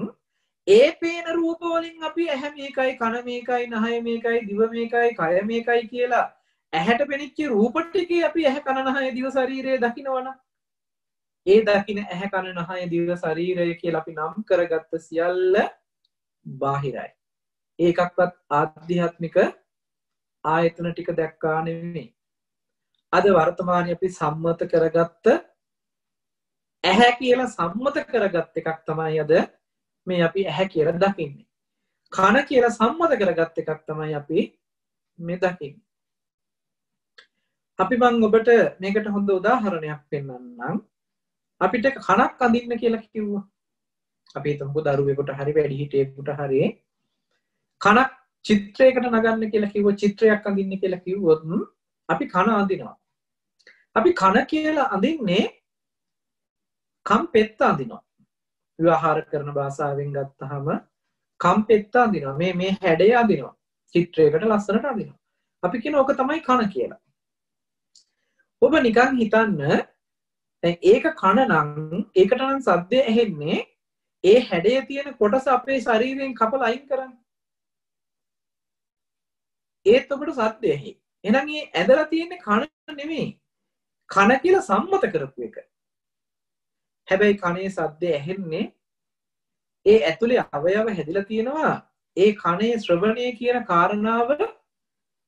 ඒ පේන රූප වලින් අපි ඇහැ මේකයි, කන මේකයි, නහය මේකයි, දිව මේකයි, කය මේකයි කියලා ඇහැට පෙනිච්ච රූප ටිකේ අපි ඇහැ, කන, නහය, දිව, ශරීරය දකිනවනම් ඒ දකින ඇහැ, කන, නහය, දිව, ශරීරය කියලා අපි නම් කරගත්ත සියල්ල බාහිරයි. ඒකක්වත් ආධ්‍යාත්මික ආයතන ටික දැක්කා නෙමෙයි. අද වර්තමානයේ අපි සම්මත කරගත්ත ඇහැ කියලා සම්මත කරගත් එකක් තමයි අද මේ අපි ඇහැ කියලා දකින්නේ. කන කියලා සම්මත කරගත් එකක් තමයි අපි මේ දකින්නේ. අපි මම ඔබට මේකට හොඳ උදාහරණයක් පෙන්නන්නම්. අපිට කනක් අඳින්න කියලා කිව්වා. අපි හිතමුකෝ දරුවෙකුට හරි වැඩිහිටියෙකුට හරි කනක් චිත්‍රයකට නගන්න කියලා කිව්වොත්, චිත්‍රයක් අඳින්න කියලා කිව්වොත් අපි කන අඳිනවා. අපි කන කියලා අඳින්නේ කම් පෙත්ත අඳිනවා. විවහාර කරන භාෂාවෙන් ගත්තාම කම් පෙත්ත අඳිනවා. මේ හැඩය අඳිනවා. චිත්‍රයකට ලස්සනට අඳිනවා. අපි කියන ඕක තමයි කන කියලා. ඔබ නිකන් හිතන්න, දැන් ඒක කන නම් ඒකට නම් සද්දය ඇහෙන්නේ ඒ හැඩය තියෙන කොටස අපේ ශරීරයෙන් කපලා අයින් කරන්න. ඒත් ඔබට සද්දය ඇහි. එහෙනම් මේ ඇදලා තියෙන්නේ කන නෙමෙයි. කන කියලා සම්මත කරපු එක. හැබැයි කනේ සද්දය ඇහෙන්නේ ඒ ඇතුලේ අවයව හැදිලා තියෙනවා ඒ කනේ ශ්‍රවණය කියන කාරණාව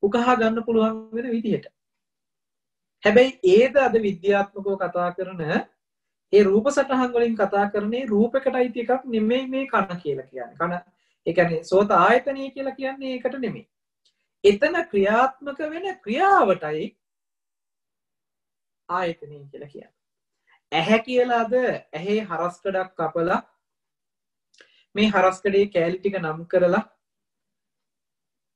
උකහා ගන්න පුළුවන් වෙන විදිහට. හැබැයි ඒද අද විද්‍යාත්මකව කතා කරන ඒ රූප සටහන් වලින් කතා කරන්නේ රූපයකට අයිති එකක් නෙමෙයි මේ කන කියලා කියන්නේ. කන ඒ කියන්නේ සෝත ආයතනය කියලා කියන්නේ ඒකට නෙමෙයි. එතන ක්‍රියාත්මක වෙන ක්‍රියාවටයි ආයතනය කියලා කියන්නේ. ඇහැ කියලා අද ඇහි හරස්කඩක් කපලා මේ හරස්කඩේ කෑලි ටික නම් කරලා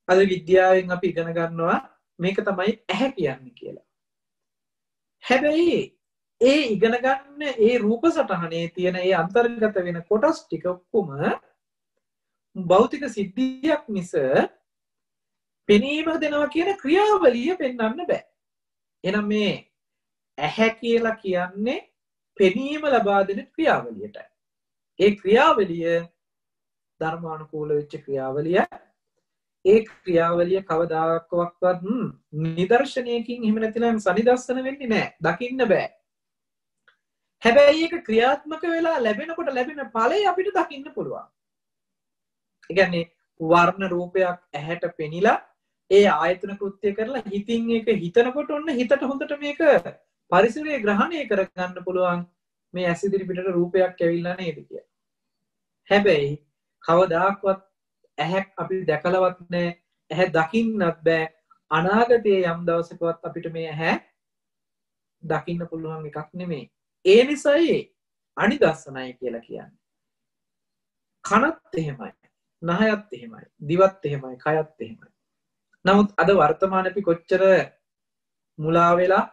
අද විද්‍යාවෙන් අපි ඉගෙන ගන්නවා මේක තමයි ඇහැ කියන්නේ කියලා. හැබැයි ඒ ඉගෙන ගන්න ඒ රූප සටහනේ තියෙන ඒ අන්තර්ගත වෙන කොටස් ටික ඔක්කොම භෞතික සිද්ධියක් මිස පෙනීම දෙනවා කියන ක්‍රියාවලිය පෙන්වන්න බෑ. එහෙනම් මේ ඇහැ කියලා කියන්නේ පෙනීම ලබා දෙන ක්‍රියාවලියටයි. ඒ ක්‍රියාවලිය ධර්මානුකූල වෙච්ච ක්‍රියාවලිය. ඒ ක්‍රියාවලිය කවදාකවත් නිදර්ශනයකින් එහෙම නැතිනම් සනිදර්ශන වෙන්නේ නැහැ. දකින්න බෑ. හැබැයි ඒක ක්‍රියාත්මක වෙලා ලැබෙනකොට ලැබෙන ඵලය අපිට දකින්න පුළුවන්. ඒ කියන්නේ වර්ණ රූපයක් ඇහැට පෙනිලා ඒ ආයතන කෘත්‍ය කරලා හිතින් ඒක හිතනකොට ඔන්න හිතට හොඳට මේක පරිසරයේ ග්‍රහණය කරගන්න පුළුවන් මේ ඇස් ඉදිරි පිටට රූපයක් ඇවිල්ලා නේද කියලා. හැබැයි කවදාක්වත් ඇහැක් අපි දැකලවත් නැහැ. ඇහැ දකින්නත් බෑ. අනාගතයේ යම් දවසකවත් අපිට මේ ඇහැ දකින්න පුළුවන් එකක් නෙමෙයි. ඒ නිසායි අනිදස්සනයි කියලා කියන්නේ. කනත් එහෙමයි, නහයත් එහෙමයි, දිවත් එහෙමයි, කයත් එහෙමයි. නමුත් අද වර්තමානයේ අපි කොච්චර මුලා වෙලා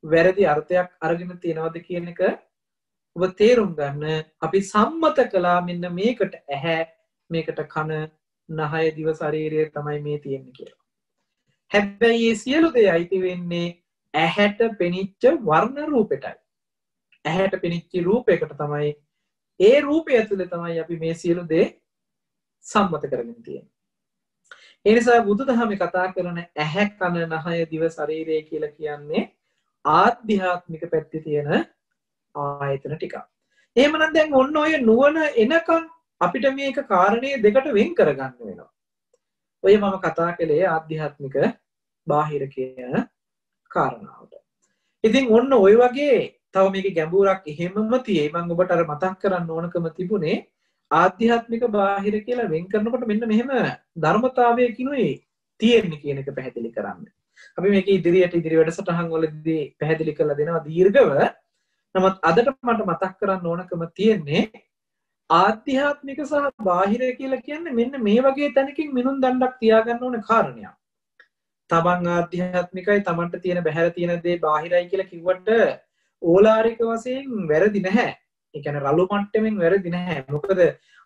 වැරදි අර්ථයක් අරගෙන තියනවද කියන එක ඔබ තේරුම් ගන්න. අපි සම්මත කළා මෙන්න මේකට ඇහැ, මේකට කන, නහය, දිව, ශරීරය තමයි මේ තියෙන්නේ කියලා. හැබැයි මේ සියලු දේ අයිති වෙන්නේ ඇහැට පෙනිච්ච වර්ණ රූපෙටයි. ඇහැට පෙනිච්ච රූපයකට තමයි, ඒ රූපය ඇතුලේ තමයි අපි මේ සියලු දේ සම්මත කරගෙන තියෙන්නේ. ඒ නිසා බුදුදහමේ කතා කරන ඇහැ, කන, නහය, දිව, ශරීරය කියලා කියන්නේ ආධ්‍යාත්මික පැත්තේ තියෙන ආයතන ටික. එහෙමනම් දැන් ඔන්න ඔය නුවණ එනකන් අපිට මේක කාරණේ දෙකට වෙන් කරගන්න වෙනවා. ඔය මම කතා කළේ ආධ්‍යාත්මික බාහිර කියන කාරණාවට. ඉතින් ඔන්න ඔය වගේ තව මේකේ ගැඹුරක් එහෙමම තියෙයි. මම ඔබට අර මතක් කරන්න ඕනකම තිබුණේ ආධ්‍යාත්මික බාහිර කියලා වෙන් කරනකොට මෙන්න මෙහෙම ධර්මතාවයකිනුයි තියෙන්නේ කියන එක පැහැදිලි කරන්න. අපි මේක ඉදිරි වැඩසටහන් වලදී පැහැදිලි කරලා දෙනවා දීර්ඝව. නමුත් අදට මට මතක් කරන්න ඕනකම තියෙන්නේ ආධ්‍යාත්මික සහ බාහිර කියලා කියන්නේ මෙන්න මේ වගේ තැනකින් මිනුම් දණ්ඩක් තියාගන්න ඕන කාරණයක්. තමන් ආධ්‍යාත්මිකයි, තමන්ට තියෙන බහැර තියෙන දේ බාහිරයි කියලා කිව්වට ඕලාරික වශයෙන් වැරදි නැහැ. ඒ කියන්නේ රළු මට්ටමින් වැරදි නැහැ. මොකද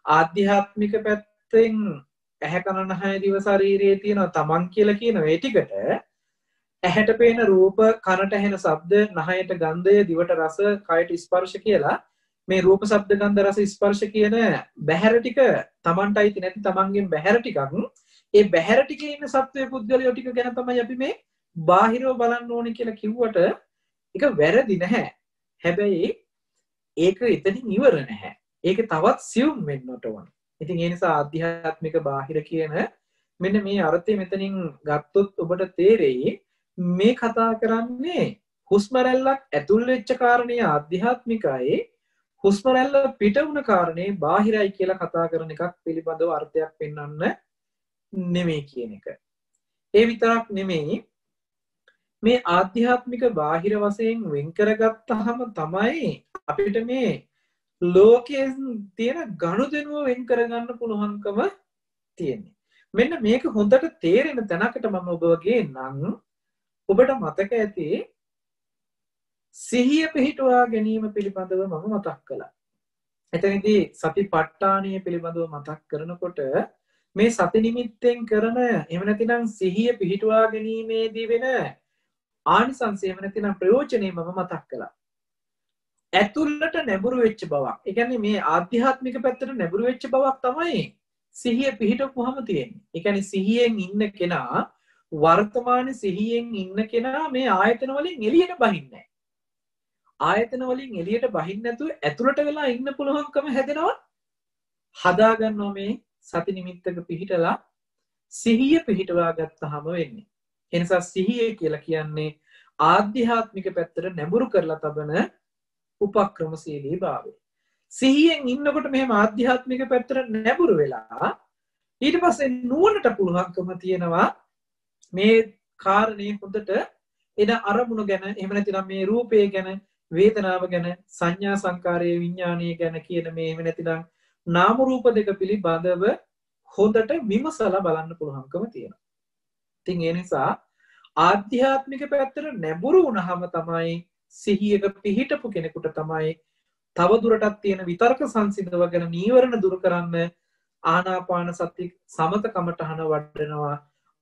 ආධ්‍යාත්මික පැත්තෙන් ඇහැ, කන, නහය, දිව, ශරීරයේ තියෙන තමන් කියලා කියන මේ ටිකට ඇහැට පේන රූප, කනට ඇහෙන ශබ්ද, නහයට ගන්ධය, දිවට රස, කයට ස්පර්ශ කියලා මේ රූප, ශබ්ද, ගන්ධ, රස, ස්පර්ශ කියන බහැර ටික තමන්ට අයිති නැති තමන්ගෙන් බහැර ටිකක්. ඒ බහැර ටිකේ ඉන්න සත්වයේ පුද්ගලයෝ ටික ගැන තමයි අපි මේ බාහිරව බලන්න ඕනේ කියලා කිව්වට ඒක වැරදි නැහැ. හැබැයි ඒක එතනින් ඉවර නැහැ. ඒක තවත් සියුම් වෙන්නට ඕන. ඉතින් ඒ නිසා ආධ්‍යාත්මික බාහිර කියන මෙන්න මේ අර්ථය මෙතනින් ගත්තොත් ඔබට තේරෙයි මේ කතා කරන්නේ හුස්ම රැල්ලක් ඇතුල් වෙච්ච කාරණේ ආධ්‍යාත්මිකයි, හුස්ම රැල්ල පිට වුණ කාරණේ බාහිරයි කියලා කතා කරන එකක් පිළිබඳව අර්ථයක් පෙන්වන්න නෙමෙයි කියන එක. ඒ විතරක් නෙමෙයි, මේ ආධ්‍යාත්මික බාහිර වශයෙන් වෙන් කරගත්තාම තමයි අපිට මේ ලෝකයේ තියෙන ගනුදෙනුව වෙන් කරගන්න පුළුවන්කම තියෙන්නේ. මෙන්න මේක හොඳට තේරෙන තැනකට මම ඔබ ගේන්නම්. ඔබට මතක ඇති සිහිය පිහිටුවා ගැනීම පිළිබඳව මම මතක් කළා. එතනදී සතිපට්ඨානය පිළිබඳව මතක් කරනකොට මේ සති නිමිත්තෙන් කරන එහෙම නැතිනම් සිහිය පිහිටුවා ගැනීමේදී වෙන ආනිසංසය එහෙම නැතිනම් ප්‍රයෝජනෙ මම මතක් කළා. ඇතුළට නැඹුරු වෙච්ච බවක්. ඒ කියන්නේ මේ ආධ්‍යාත්මික පැත්තට නැඹුරු වෙච්ච බවක් තමයි සිහිය පිහිටවුවම තියෙන්නේ. ඒ කියන්නේ සිහියෙන් ඉන්න කෙනා, වර්තමාන සිහියෙන් ඉන්න කෙනා මේ ආයතන වලින් එළියට බහින්නේ නැහැ. ආයතන වලින් එළියට බහින්න නැතුව ඇතුළට වෙලා ඉන්න පුළුවන්කම හැදෙනවා. හදා ගන්නවා මේ සති නිමිත්තක පිහිටලා සිහිය පිහිටවා ගත්තාම වෙන්නේ. ඒ නිසා සිහිය කියලා කියන්නේ ආධ්‍යාත්මික පැත්තට නැඹුරු කරලා තබන උපක්‍රමශීලී භාවය. සිහියෙන් ඉන්නකොට මෙහෙම ආධ්‍යාත්මික පැත්තට නැඹුරු වෙලා ඊට පස්සේ නුවණට පුළුවන්කම තියෙනවා මේ කාරණේ හොඳට එන අරමුණු ගැන, එහෙම නැතිනම් මේ රූපය ගැන, වේදනාව ගැන, සංඥා සංකාරයේ විඥානීය ගැන කියන මේ එහෙම නැතිනම් නාම රූප දෙක පිළිබඳව හොඳට විමසලා බලන්න පුළුවන්කම තියෙනවා. ඉතින් ඒ නිසා ආධ්‍යාත්මික පැත්තට නැඹුරු වුණාම තමයි සිහියක පිහිටපු කෙනෙකුට තමයි තව දුරටත් තියෙන විතර්ක සංසිඳවගෙන නීවරණ දුරු කරන්න ආනාපාන සති සමත කමඨහන වඩනවා.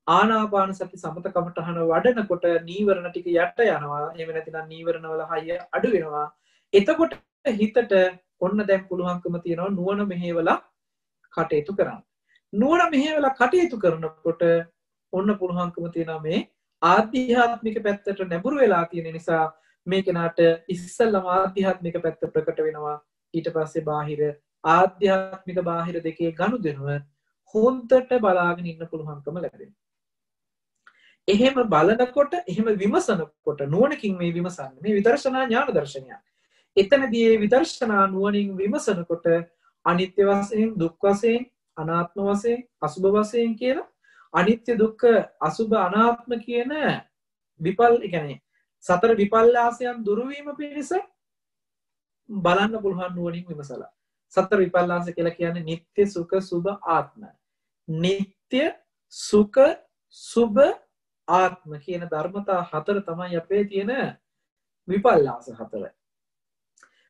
ආනාපාන සති සමත කමඨහන වඩනකොට නීවරණ ටික යට යනවා. එහෙම නැතිනම් නීවරණ වල හයිය අඩු වෙනවා. එතකොට හිතට ඔන්න දැන් පුළුවන්කම තියෙනවා නුවණ මෙහෙवला කටයුතු කරන්න. නුවණ මෙහෙवला කටයුතු කරනකොට ඔන්න පුළුවන්කම තියෙනවා මේ ආධ්‍යාත්මික පැත්තට නැඹුරු වෙලා තියෙන නිසා මේ කෙනාට ඉස්සෙල්ලම ආධ්‍යාත්මික පැත්ත ප්‍රකට වෙනවා. ඊට පස්සේ බාහිර ආධ්‍යාත්මික බාහිර දෙකේ ගනුදෙනුව හොන්දට බලාගෙන ඉන්න පුළුවන්කම ලැබෙනවා. එහෙම බලනකොට එහෙම විමසනකොට නුවණකින් මේ විමසන්නේ මේ විදර්ශනා ඥාන දර්ශනය. එතනදී මේ විදර්ශනා නුවණින් විමසනකොට අනිත්‍ය වශයෙන්, දුක් වශයෙන්, අනාත්ම වශයෙන්, අසුභ වශයෙන් කියලා අනිත්‍ය දුක්ඛ අසුභ අනාත්ම කියන කියන්නේ සතර විපල්ලාසයන් දුරු වීම පිණිස බලන්න පුළුවන් නුවණින් විමසලා. සතර විපල්ලාස කියලා කියන්නේ නিত্য සුඛ සුභ ආත්ම. නিত্য සුඛ සුභ ආත්ම කියන ධර්මතා හතර තමයි අපේ තියෙන විපල්ලාස හතර.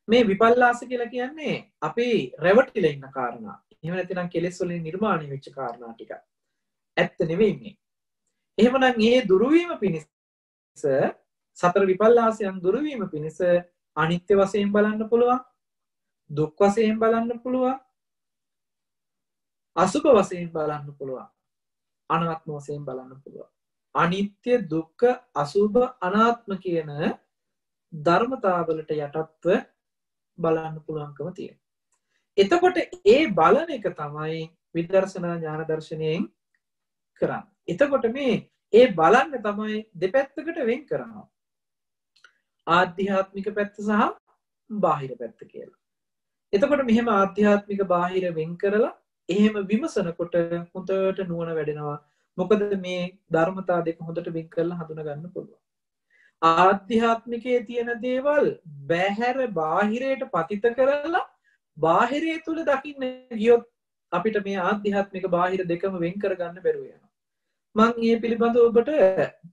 මේ විපල්ලාස කියලා කියන්නේ අපි රැවටිලා ඉන්න කාරණා. එහෙම නැත්නම් කෙලෙස් වලින් නිර්මාණය වෙච්ච කාරණා ටික. ඇත්ත නෙවෙයි මේ. එහෙමනම් මේ දුරු වීම පිණිස සතර විපල්ලාසයන් දුරු වීම පිණිස අනිත්‍ය වශයෙන් බලන්න පුළුවන්. දුක් වශයෙන් බලන්න පුළුවන්. අසුභ වශයෙන් බලන්න පුළුවන්. අනාත්ම වශයෙන් බලන්න පුළුවන්. අනිත්‍ය දුක්ඛ අසුභ අනාත්ම කියන ධර්මතාවලට යටත්ව බලන්න පුළුවන්කම තියෙනවා. එතකොට ඒ බලන එක තමයි විදර්ශනා ඥාන දර්ශනයෙන් කරන්නේ. එතකොට මේ ඒ බලන්න තමයි දෙපැත්තකට වෙන් කරනවා. ආධ්‍යාත්මික පැත්ත සහ බාහිර පැත්ත කියලා. එතකොට මෙහෙම ආධ්‍යාත්මික බාහිර වෙන් කරලා එහෙම විමසනකොට හොඳට නුවණ වැඩෙනවා. මොකද මේ ධර්මතා දෙක හොඳට වෙන් කරලා හඳුනා ගන්න පුළුවන්. ආධ්‍යාත්මිකයේ තියෙන දේවල් බැහැර බාහිරයට පතිත කරලා බාහිරය තුල දකින්න ගියොත් අපිට මේ ආධ්‍යාත්මික බාහිර දෙකම වෙන් කර ගන්න බැරුව යනවා. මම මේ පිළිබඳව ඔබට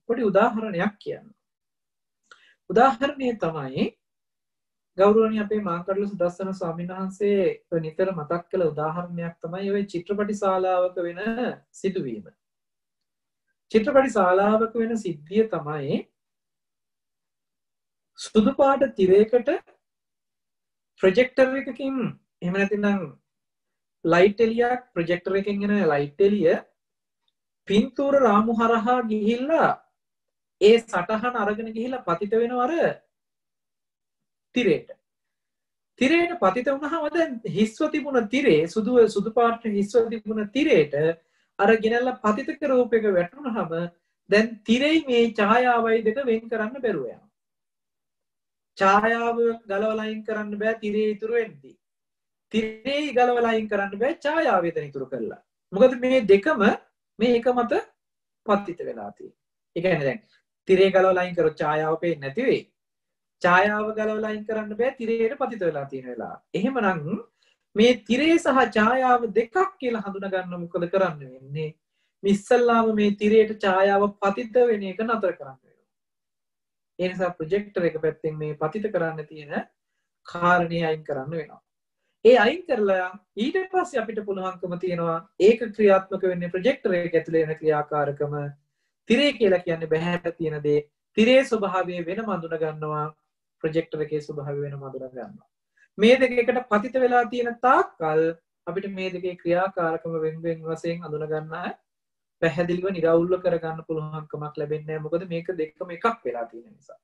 පොඩි උදාහරණයක් කියන්නම්. උදාහරණය තමයි ගෞරවනීය අපේ මාංකඩල සුදස්සන ස්වාමීන් වහන්සේ නිතර මතක් කළ උදාහරණයක් තමයි ওই චිත්‍රපටි ශාලාවක වෙන සිදුවීම. චිත්‍රපටි ශාලාවක වෙන සිද්ධිය තමයි සුදු පාට තිරයකට ප්‍රොජෙක්ටර් එකකින් එහෙම නැතිනම් ලයිට් එළියක් ප්‍රොජෙක්ටර් එකකින් එන ලයිට් එළිය පින්තූර රාමු හරහා ගිහිල්ලා ඒ සටහන අරගෙන ගිහිල්ලා පතිත වෙනවා අර තිරේට. තිරේට පතිත වුණාම දැන් හිස්ව තිබුණ තිරේ සුදු පාට හිස්ව තිබුණ තිරේට අර ගෙනල්ලා පතිත කරූප එක වැටුණාම දැන් තිරේ මේ ඡායාවයි දෙක වෙන් කරන්න බැරුව යනවා. ඡායාව ගලවලා අයින් කරන්න බෑ තිරේ ඉතුරු වෙද්දී. තිරේ ගලවලා අයින් කරන්න බෑ ඡායාව එතන ඉතුරු කරලා. මොකද මේ දෙකම මේ එක මත පතිත වෙලා තියෙන්නේ. ඒ කියන්නේ දැන් තිරේ ගලවලා අයින් කරොත් ඡායාව පේන්නේ නැති වෙයි. ඡායාව ගලවලා අයින් කරන්න බෑ තිරේට පතිත වෙලා තියෙන වෙලාව. එහෙමනම් මේ තිරේ සහ ඡායාව දෙකක් කියලා හඳුනා ගන්න මොකද කරන්න වෙන්නේ? ඉස්සල්ලාම මේ තිරේට ඡායාව පතිත වෙන එක නතර කරන්න වෙනවා. ඒ නිසා ප්‍රොජෙක්ටර් එක පැත්තෙන් මේ පතිත කරන්න තියෙන කාරණේ අයින් කරන්න වෙනවා. ඒ අයින් කරලා ඊට පස්සේ අපිට පුළුවන්කම තියෙනවා ඒක ක්‍රියාත්මක වෙන්නේ ප්‍රොජෙක්ටර් එක ඇතුලේ වෙන ක්‍රියාකාරකම. තිරේ කියලා කියන්නේ බහැරට තියෙන දේ. තිරේ ස්වභාවය වෙනම අඳුන ගන්නවා. ප්‍රොජෙක්ටර් එකේ ස්වභාවය වෙනම අඳුන ගන්නවා. මේ දෙක එකට පතිත වෙලා තියෙන තාක්කල් අපිට මේ දෙකේ ක්‍රියාකාරකම වෙන වෙන වශයෙන් අඳුන ගන්න පැහැදිලිව නිරවුල්ව කරගන්න පුළුවන්කමක් ලැබෙන්නේ නැහැ. මොකද මේක දෙකම එකක් වෙලා තියෙන නිසා.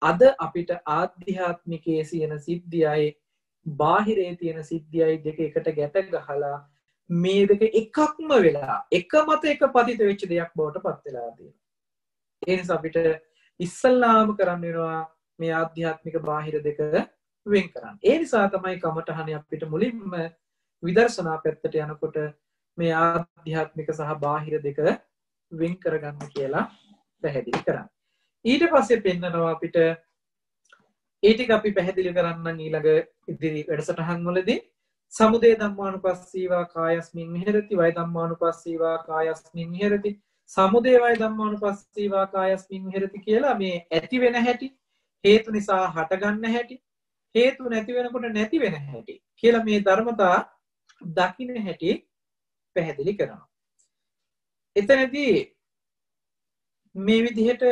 අද අපිට ආධ්‍යාත්මිකයේ තියෙන සිද්ධියයි බාහිරේ තියෙන සිද්ධියයි දෙක එකට ගැට ගහලා මේ දෙක එකක්ම වෙලා එක මත එක පතිත වෙච්ච දෙයක් බවට පත් වෙලා තියෙනවා. ඒ නිසා අපිට ඉස්සල්ලාම කරන්න වෙනවා මේ ආධ්‍යාත්මික බාහිර දෙක වෙන් කරන්න. ඒ නිසා තමයි කමඨහනේ අපිට මුලින්ම විදර්ශනා පැත්තට යනකොට මේ ආධ්‍යාත්මික සහ බාහිර දෙක වෙන් කරගන්න කියලා පැහැදිලි කරන්නේ. ඊට පස්සේ පෙන්නනවා අපිට ඒ ටික අපි පැහැදිලි කරන්නම් ඊළඟ ඉදිරි වැඩසටහන් වලදී. සමුදය ධම්මානුපස්සීවා කායස්මින් විහෙරති වය ධම්මානුපස්සීවා කායස්මින් විහෙරති සමුදය වය ධම්මානුපස්සීවා කායස්මින් විහෙරති කියලා මේ ඇති වෙන හැටි හේතු නිසා හටගන්න හැටි හේතු නැති වෙනකොට නැති වෙන හැටි කියලා මේ ධර්මතා දකින්න හැටි පැහැදිලි කරනවා. එතනදී මේ විදිහට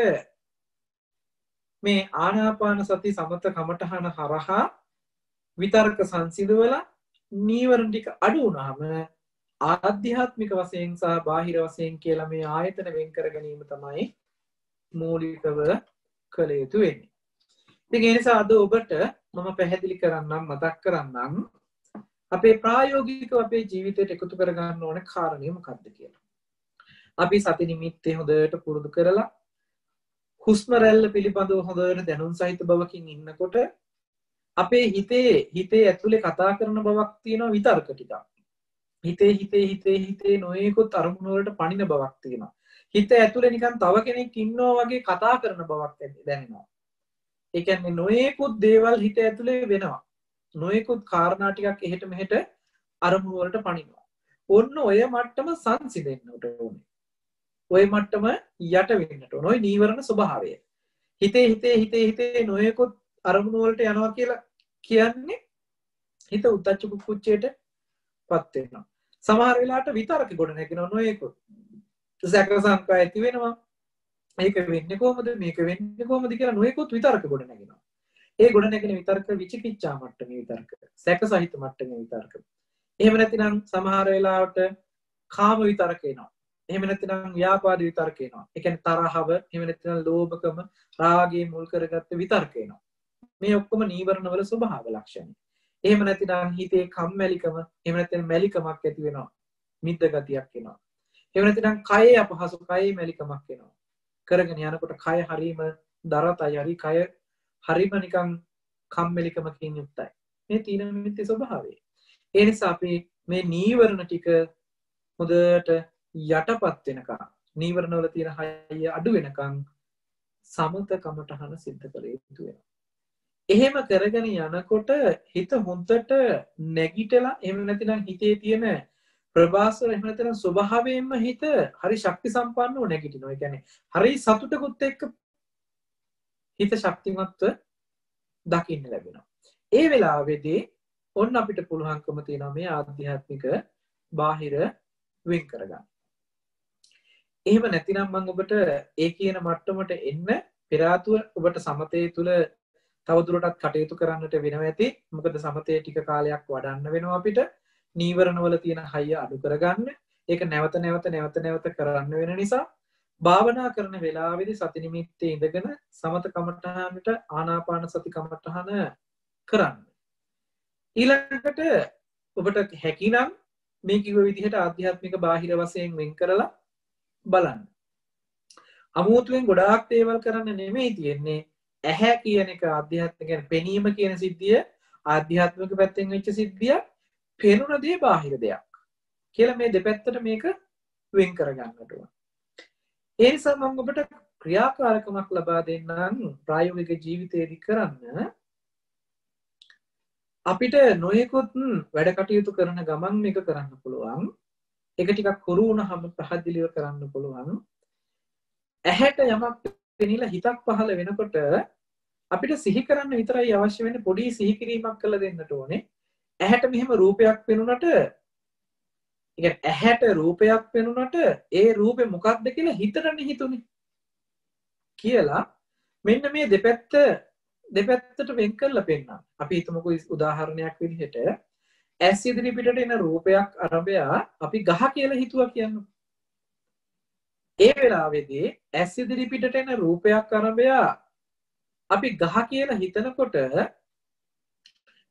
මේ ආනාපාන සති සමත කමඨහන හරහා විතර්ක සංසිඳවලා නීවරණ ටික අඩු වුණාම ආධ්‍යාත්මික වශයෙන් සහ බාහිර වශයෙන් කියලා මේ ආයතන වෙන් කර ගැනීම තමයි මූලිකව කළ යුතු වෙන්නේ. ඉතින් ඒ නිසා අද ඔබට මම පැහැදිලි කරන්නම් මතක් කරන්නම් අපේ ප්‍රායෝගිකව අපේ ජීවිතයට එකතු කරගන්න ඕන කාරණේ මොකක්ද කියලා. අපි සති නිමිත්තේ හොඳට පුරුදු කරලා හුස්ම රැල්ල පිළිබඳව හොඳට දැනුම් සහිත බවකින් ඉන්නකොට අපේ හිතේ ඇතුලේ කතා කරන බවක් තියෙනවා විතර්ක ටිකක්. හිතේ නොයෙකුත් අරමුණු වලට පණින බවක් තියෙනවා. හිත ඇතුලේ නිකන් තව කෙනෙක් ඉන්නවා වගේ කතා කරන බවක් දැනෙනවා. ඒ කියන්නේ නොයෙකුත් දේවල් හිත ඇතුලේ වෙනවා. නොයෙකුත් කාරණා ටිකක් එහෙට මෙහෙට අරමුණු වලට පණිනවා. ඔන්න ඔය මට්ටම සංසිඳෙන්නට ඕනේ. ඔය මට්ටම යට වෙන්නට ඕන. ඔය නීවරණ ස්වභාවය. හිතේ නොයෙකුත් අරමුණු වලට යනවා කියලා කියන්නේ හිත උද්දච්ච කුච්චයට පත් වෙනවා. සමහර වෙලාවට විතරක ගොඩ නැගෙනවා නොයෙකුත්. සැක සංකා ඇති වෙනවා. මේක වෙන්නේ කොහොමද? මේක වෙන්නේ කොහොමද කියලා නොයෙකුත් විතරක ගොඩ නැගෙනවා. ඒ ගොඩ නැගෙන විතරක විචිකිච්ඡා මට්ටමේ විතරක. සැක සහිත මට්ටමේ විතරක. එහෙම නැතිනම් සමහර වෙලාවට කාම විතරක එනවා. එහෙම නැත්නම් ව්‍යාපාද විතර්ක එනවා. ඒ කියන්නේ තරහව, එහෙම නැත්නම් ලෝභකම, රාගය මුල් කරගත්ත විතර්ක එනවා. මේ ඔක්කොම නීවරණ වල ස්වභාව ලක්ෂණ. එහෙම නැත්නම් හිතේ කම්මැලිකම, එහෙම නැත්නම් මැලිකමක් ඇති වෙනවා. නිද්ද ගතියක් එනවා. එහෙම නැත්නම් කයේ අපහසු, කයේ මැලිකමක් එනවා. කරගෙන යනකොට කය හරීම දරතයි, හරි කය හරීම නිකන් කම්මැලිකමකින් යුක්තයි. මේ තීන මිත්‍ය ස්වභාවය. ඒ නිසා අපි මේ නීවරණ ටික හොඳට යටපත් වෙනකම් නීවරණ වල තියෙන හයිය අඩු වෙනකම් සමත කමඨහන සිද්ධ කළ යුතු වෙනවා. එහෙම කරගෙන යනකොට හිත හොඳට නැගිටලා එහෙම නැතිනම් හිතේ තියෙන ප්‍රබාසර එහෙම නැතිනම් ස්වභාවයෙන්ම හිත හරි ශක්ති සම්පන්නව නැගිටිනවා. ඒ කියන්නේ හරි සතුටකුත් එක්ක හිත ශක්තිමත්ව දකින්න ලැබෙනවා. ඒ වෙලාවේදී ඔන්න අපිට පුළුවන්කම තියෙනවා මේ ආධ්‍යාත්මික බාහිර වෙන් කරගන්න. එහෙම නැතිනම් මම ඔබට ඒ කියන මට්ටමට එන්න පෙර ආතුව ඔබට සමතේ තුල තවදුරටත් කටයුතු කරන්නට වෙනවා ඇති. මොකද සමතේ ටික කාලයක් වඩන්න වෙනවා අපිට. නීවරණ වල තියෙන හයිය අඩු කරගන්න. ඒක නැවත නැවත කරන්න වෙන නිසා භාවනා කරන වෙලාවේදී සති නිමිත්තේ ඉඳගෙන සමත කමඨහනට ආනාපාන සති කමඨහන කරන්න. ඊළඟට ඔබට හැකිනම් මේ කිව්ව විදිහට ආධ්‍යාත්මික බාහිර වශයෙන් වෙන් කරලා බලන්න. අමුතුවෙන් ගොඩාක් දේවල් කරන්න නෙමෙයි තියෙන්නේ. ඇහැ කියන එක ආධ්‍යාත්මික කියන්නේ පෙනීම කියන සිද්ධිය ආධ්‍යාත්මික පැත්තෙන් වෙච්ච සිද්ධිය, පෙනුන දේ බාහිර දෙයක් කියලා මේ දෙපැත්තට මේක වෙන් කරගන්නට ඕන. ඒ නිසා මම ඔබට ක්‍රියාකාරකමක් ලබා දෙන්නම් ප්‍රායෝගික ජීවිතයේදී කරන්න. අපිට නොයෙකුත් වැඩ කටයුතු කරන ගමන් මේක කරන්න පුළුවන්. ඒක ටිකක් හුරු වුණාම පැහැදිලිව කරන්න පුළුවන්. ඇහැට යමක් පෙනිලා හිතක් පහළ වෙනකොට අපිට සිහි කරන්න විතරයි අවශ්‍ය වෙන්නේ. පොඩි සිහි කිරීමක් කරලා දෙන්නට ඕනේ. ඇහැට මෙහෙම රූපයක් පෙනුනට, ඒ ඇහැට රූපයක් පෙනුනට ඒ රූපේ මොකක්ද කියලා හිතටනේ හිතුනේ කියලා මෙන්න මේ දෙපැත්තට වෙන් කරලා පෙන්නන්න. අපි හිතමුකෝ උදාහරණයක් විදිහට ඇස් ඉදිරි පිටට එන රූපයක් අරබයා අපි ගහ කියලා හිතුවා කියන්න. ඒ වෙලාවේදී ඇස් ඉදිරි පිටට එන රූපයක් අරබයා අපි ගහ කියලා හිතනකොට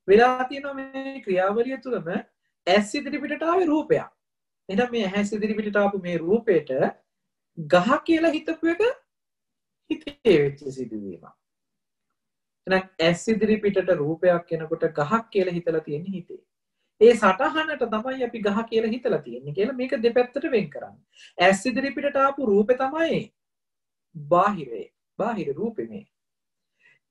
වෙලා තියෙන මේ ක්‍රියාවලිය තුළම ඇස් ඉදිරි පිටට ආවේ රූපයක්. එහෙනම් මේ ඇස් ඉදිරි පිටට ආපු මේ රූපේට ගහ කියලා හිතපු එක හිතේ වෙච්ච සිදුවීමක්. එහෙනම් ඇස් ඉදිරි පිටට රූපයක් එනකොට ගහක් කියලා හිතලා තියෙන්නේ හිතේ. ඒ සටහනට තමයි අපි ගහ කියලා හිතලා තියෙන්නේ කියලා මේක දෙපැත්තට වෙන් කරන්න. ඇස් ඉදිරි පිටට ආපු රූපේ තමයි බාහිර රූපේ මේ.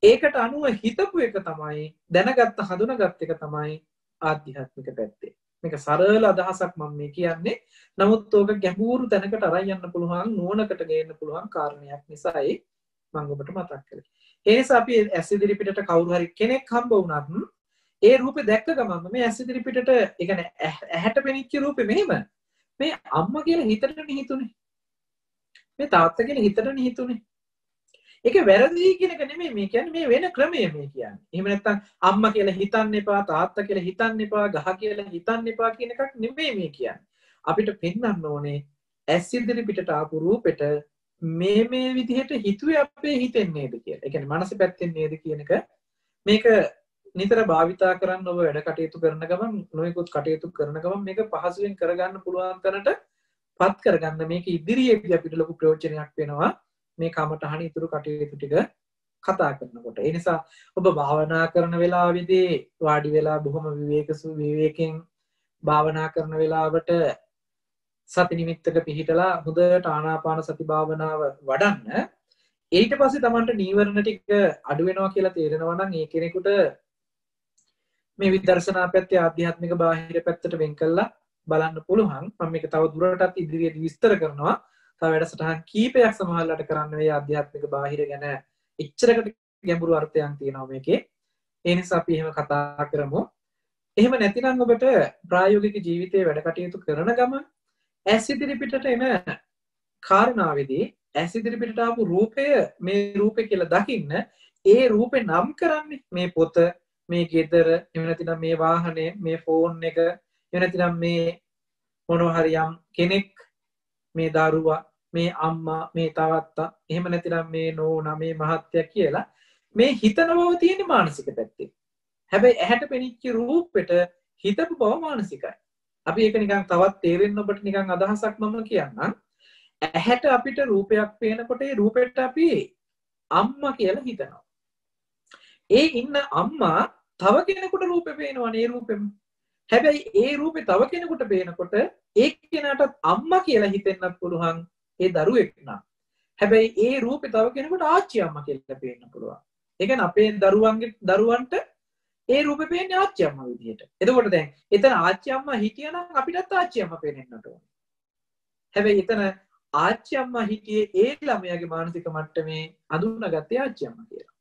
ඒකට අනුව හිතපු එක තමයි දැනගත්ත හඳුනාගත් එක තමයි ආධ්‍යාත්මික පැත්තේ. මේක සරල අදහසක් මම මේ කියන්නේ. නමුත් ඕක ගැඹුරු තැනකට අරන් යන්න පුළුවන් නුවණකට ගේන්න පුළුවන් කාරණයක් නිසායි මම ඔබට මතක් කළේ. ඒ නිසා අපි ඇස් ඉදිරි පිටට කවුරු හරි කෙනෙක් හම්බ වුණත් ඒ රූපේ දැක්ක ගමන් මේ ඇස් ඉදිරි පිටට ඒ කියන්නේ ඇහැට පෙනිච්ච රූපේ මෙහෙම මේ අම්මා කියලා හිතටනේ හිතුනේ. මේ තාත්තා කියලා හිතටනේ හිතුනේ. ඒක වැරදි කියන එක නෙමෙයි මේ කියන්නේ මේ වෙන ක්‍රමය මේ කියන්නේ. එහෙම නැත්නම් අම්මා කියලා හිතන්න එපා, තාත්තා කියලා හිතන්න එපා, ගහ කියලා හිතන්න එපා කියන එකක් නෙමෙයි මේ කියන්නේ. අපිට පෙන්වන්න ඕනේ ඇස් ඉදිරි පිටට ආපු රූපෙට මේ විදිහට හිතුවේ අපේ හිතෙන් නේද කියලා. ඒ කියන්නේ මනස පැත්තෙන් නේද කියන එක මේක නිතර භාවිතා කරන්න ඔබ වැඩ කටයුතු කරන ගමන් නොයෙකුත් කටයුතු කරන ගමන් මේක පහසුවෙන් කරගන්න පුළුවන් තැනට පත් කරගන්න මේක ඉදිරියේදී අපිට ලොකු ප්‍රයෝජනයක් වෙනවා මේ කමටහන ඉතුරු කටයුතු ටික කතා කරනකොට. ඒ නිසා ඔබ භාවනා කරන වෙලාවේදී වාඩි වෙලා බොහොම විවේකයෙන් භාවනා කරන වෙලාවට සති නිමිත්තක පිහිටලා හොඳට ආනාපාන සති භාවනාව වඩන්න. ඊට පස්සේ Tamanට නීවරණ ටික අඩු වෙනවා කියලා තේරෙනවා නම් ඒ කෙනෙකුට මේ විදර්ශනා පැත්තේ ආධ්‍යාත්මික බාහිර පැත්තට වෙන් කළා බලන්න පුළුවන්. මම මේක තව දුරටත් ඉදිරියට විස්තර කරනවා. තව වැඩසටහන් කීපයක් සමහරවිට කරන්න වෙයි ආධ්‍යාත්මික බාහිර ගැන එච්චරකට ගැඹුරු අර්ථයක් තියෙනවා මේකේ. ඒ නිසා අපි එහෙම කතා කරමු. එහෙම නැතිනම් ඔබට ප්‍රායෝගික ජීවිතයේ වැඩ කටයුතු කරන ගමන් ඇස් ඉදිරි පිටට එන කාරණාවේදී ඇස් ඉදිරි පිටට ආපු රූපය මේ රූපය කියලා දකින්න ඒ රූපේ නම් කරන්නේ මේ පොත මේ ගෙදර එහෙම නැතිනම් මේ වාහනේ මේ ෆෝන් එක එහෙම නැතිනම් මේ මොනවා හරි යම් කෙනෙක් මේ දරුවා මේ අම්මා මේ තාත්තා එහෙම නැතිනම් මේ නෝනා මේ මහත්තයා කියලා මේ හිතන බව තියෙන මානසික පැත්තේ. හැබැයි ඇහැට පෙනිච්ච රූපෙට හිතපු බව මානසිකයි. අපි ඒක නිකන් තවත් තේරෙන්න ඔබට නිකන් අදහසක් මම කියන්නම්. ඇහැට අපිට රූපයක් පේනකොට ඒ රූපෙට අපි අම්මා කියලා හිතනවා. ඒ ඉන්න අම්මා තව කෙනෙකුට රූපේ පේනවනේ ඒ රූපෙම. හැබැයි ඒ රූපේ තව කෙනෙකුට පේනකොට ඒ කෙනාටත් අම්මා කියලා හිතෙන්නත් පුළුවන් ඒ දරුවෙක් නම්. හැබැයි ඒ රූපේ තව කෙනෙකුට ආච්චි අම්මා කියලා පේන්න පුළුවන්. ඒ කියන්නේ අපේ දරුවන්ට ඒ රූපේ පේන්නේ ආච්චි අම්මා විදිහට. එතකොට දැන් එතන ආච්චි අම්මා හිටියනම් අපිටත් ආච්චි අම්මා පේනෙන්නට ඕනේ. හැබැයි එතන ආච්චි අම්මා හිටියේ ඒ ළමයාගේ මානසික මට්ටමේ අඳුනගත්තේ ආච්චි අම්මා කියලා.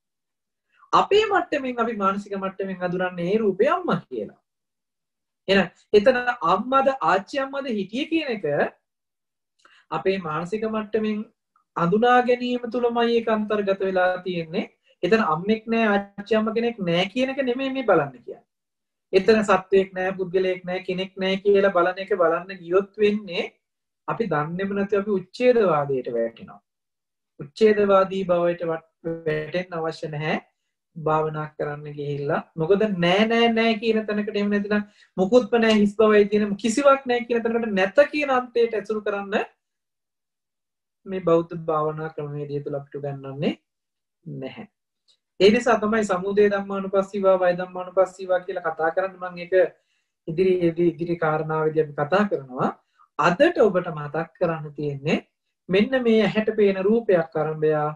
අපේ මට්ටමින් අපි මානසික මට්ටමින් අඳුරන්නේ ඒ රූපේ අම්මා කියලා. එහෙනම් එතන අම්මද ආච්චි අම්මද හිටියේ කියන එක අපේ මානසික මට්ටමින් අඳුනා ගැනීම තුලමයි ඒක අන්තර්ගත වෙලා තියෙන්නේ. එතන අම්මෙක් නෑ ආච්චි අම්මා කෙනෙක් නෑ කියන එක නෙමෙයි මේ බලන්න කියන්නේ. එතන සත්වයක් නෑ පුද්ගලයෙක් නෑ කෙනෙක් නෑ කියලා බලන එක බලන්න ගියොත් වෙන්නේ අපි දන්නේම නැති අපි උච්ඡේදවාදයට වැටෙනවා. උච්ඡේදවාදී බවට වැටෙන්න අවශ්‍ය නැහැ. භාවනා කරන්න ගිහිල්ලා මොකද නෑ කියන තැනකට එහෙම නැතිනම් මුකුත්ම නෑ හිස් බවයි තියෙන කිසිවක් නෑ කියන තැනකට නැත කියන අන්තයට ඇසුරු කරන්න මේ බෞද්ධ භාවනා ක්‍රමවේදය තුළ අපිට උගන්වන්නේ නැහැ. ඒ නිසා තමයි සමුදය ධම්මානුපස්සීවා වය ධම්මානුපස්සීවා කියලා කතා කරන්නේ. මම ඒක ඉදිරි කාරණාවේදී අපි කතා කරනවා. අදට ඔබට මතක් කරන්න තියෙන්නේ මෙන්න මේ ඇහැට පේන රූපයක් අරඹයා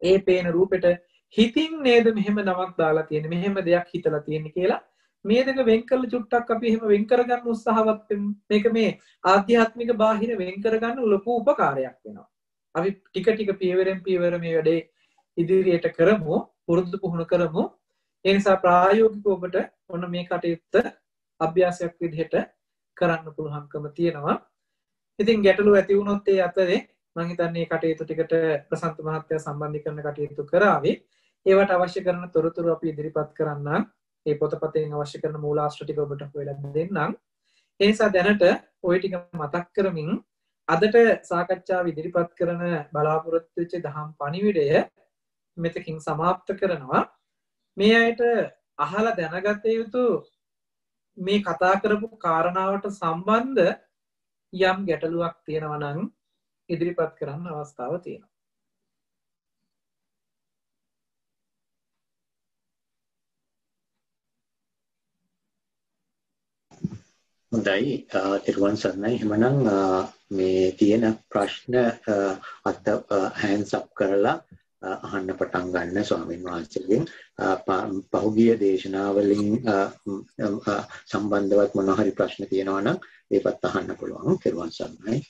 ඒ පේන රූපෙට හිතින් නේද මෙහෙම නමක් දාලා තියෙන්නේ මෙහෙම දෙයක් හිතලා තියෙන්නේ කියලා මේ දෙක වෙන් කරලා චුට්ටක් අපි එහෙම වෙන් කරගන්න උත්සාහවත් වෙමු. මේක මේ ආධ්‍යාත්මික බාහිර වෙන් කරගන්න ලොකු උපකාරයක් වෙනවා. අපි ටික පියවරෙන් පියවර මේ වැඩේ ඉදිරියට කරමු, පුරුදු පුහුණු කරමු. ඒ නිසා ප්‍රායෝගිකව ඔබට ඔන්න මේ කටයුත්ත අභ්‍යාසයක් විදිහට කරන්න පුළුවන්කම තියෙනවා. ඉතින් ගැටලු ඇති වුණොත් ඒ අතරේ මම හිතන්නේ කටයුතු ටිකට ප්‍රසන්ත මහත්තයා සම්බන්ධීකරණ කටයුතු කරાવી. ඒවට අවශ්‍ය කරන තොරතුරු අපි ඉදිරිපත් කරන්න. මේ පොතපතෙන් අවශ්‍ය කරන මූලාශ්‍ර ටික ඔබට හොයලා දෙන්නම්. ඒ නිසා දැනට ওই ටික මතක් කරමින් අදට සාකච්ඡාව ඉදිරිපත් කරන බලාපොරොත්තු වෙච්ච දහම් පණිවිඩය මෙතකින් සමාප්ත කරනවා. මේ අයට අහලා දැනගත යුතු මේ කතා කරපු කාරණාවට සම්බන්ධ යම් ගැටලුවක් තියෙනවා නම් ඉදිරිපත් කරන්න අවස්ථාව තියෙනවා. හොඳයි තිරුවන් සරණයි. එහෙමනම් මේ තියෙන ප්‍රශ්න hands up කරලා අහන්න පටන් ගන්න ස්වාමීන් වහන්සේගෙන්. පහුගිය දේශනාවලින් සම්බන්ධවත් මොනවා හරි ප්‍රශ්න තියෙනවා නම් ඒකත් අහන්න පුළුවන්. තිරුවන් සරණයි.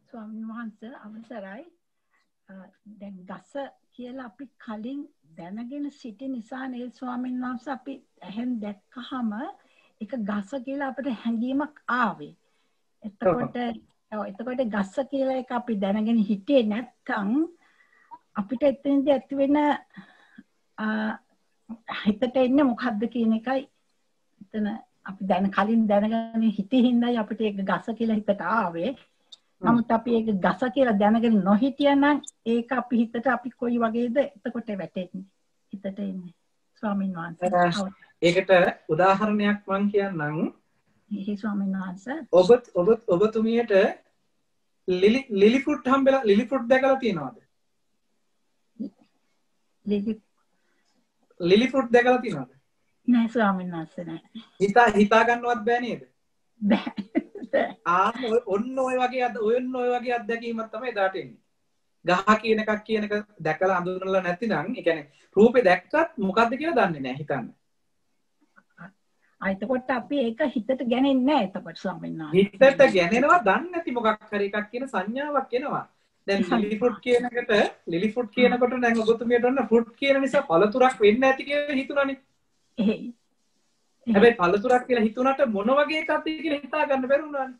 ස්වාමීන් වහන්සේ අවසරයි. දැන් ගස කියලා අපි කලින් දැනගෙන සිටි නිසා නේ ස්වාමීන් වහන්සේ අපි ඇහෙන් දැක්කහම ඒක ගස කියලා අපිට හැඟීමක් ආවේ. එතකොට ගස කියලා එක අපි දැනගෙන හිටියේ නැත්නම් අපිට එතනදී ඇති වෙන හිතට එන්නේ මොකද්ද කියන එකයි එතන අපි කලින් දැනගෙන හිතේ හින්දායි අපිට ඒක ගස කියලා හිතට ආවේ. නමුත් අපි ඒක ගස කියලා දැනගෙන නොහිටියනම් ඒක අපි හිතට අපි කොයි වගේද එතකොට වැටෙන්නේ හිතට එන්නේ ස්වාමීන් වහන්සේ. ඒකට උදාහරණයක් මම කියන්නම්. මේ ස්වාමීන් වහන්සේ ඔබතුමියට ලිලි ෆෘට් හම්බෙලා ලිලි ෆෘට් දැකලා තියෙනවද? ලිලි ෆෘට් දැකලා තියෙනවද? නෑ ස්වාමීන් වහන්සේ නෑ. හිතා ගන්නවත් බෑ නේද? බෑ. ඔන්න ඔය වගේ අත්දැකීමක් තමයි එදාට එන්නේ. ගහ කියන එක දැකලා අඳුරලා නැතිනම් ඒ කියන්නේ රූපේ දැක්කත් මොකද්ද කියලා දන්නේ නැහැ හිතන්න. එතකොට අපි ඒක හිතට ගන්නේ නැහැ එතකොට ස්වාමීන් වහන්සේ. හිතට ගන්නේනවා දන්නේ නැති මොකක් හරි එකක් කියන සංඥාවක් එනවා. දැන් ලිලි ෆෘට් කියනකොට දැන් ඔබතුමියට ඔන්න ෆෘට් කියන නිසා පළතුරක් වෙන්නේ නැති කියලා හිතුණානේ. හැබැයි පළතුරක් කියලා හිතුණාට මොන වගේ එකක්ද කියලා හිතා ගන්න බැරි වුණානේ.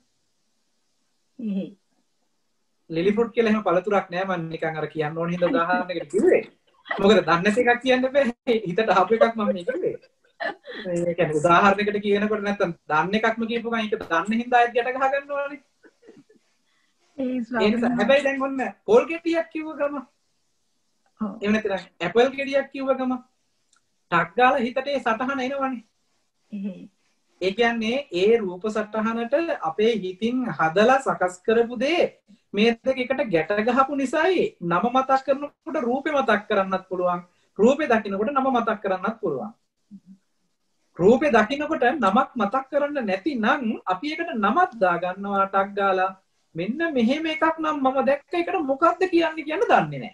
ලිලි ෆෘට් කියලා එහෙම පළතුරක් නෑ මම නිකන් අර කියන්න ඕන හින්දා උදාහරණයකට කිව්වේ. මොකද දන්නේ නැති එකක් කියන්න බෑ. හිතට ආපු එකක් මම මේ කිව්වේ. ඒ කියන්නේ උදාහරණයකට කියනකොට නැත්තම් දන්න එකක්ම කියපු ගමන් ඒක දන්න හින්දා ආයෙත් ගැට ගහ ගන්නවානේ. හැබැයි දැන් ඔන්න පොල් ගෙඩියක් කිව්ව ගම. එහෙම නැත්නම් ඇපල් ගෙඩියක් කිව්ව ගම. ටක් ගාලා හිතට ඒ සටහන එනවනේ. ඒ කියන්නේ ඒ රූප සටහනට අපේ හිතින් හදලා සකස් කරපු දේ මේ දෙක එකට ගැට ගහපු නිසායි නම මතක් කරනකොට රූපේ මතක් කරන්නත් පුළුවන්. රූපේ දකින්නකොට නම මතක් කරන්නත් පුළුවන්. රූපේ දකින්නකොට නමක් මතක් කරන්න නැතිනම් අපි ඒකට නමක් දා ගන්නවා ටක් ගාලා. මෙන්න මෙහෙම එකක් නම් මම දැක්ක එකට මොකක්ද කියන්නේ කියන්න දන්නේ නැහැ.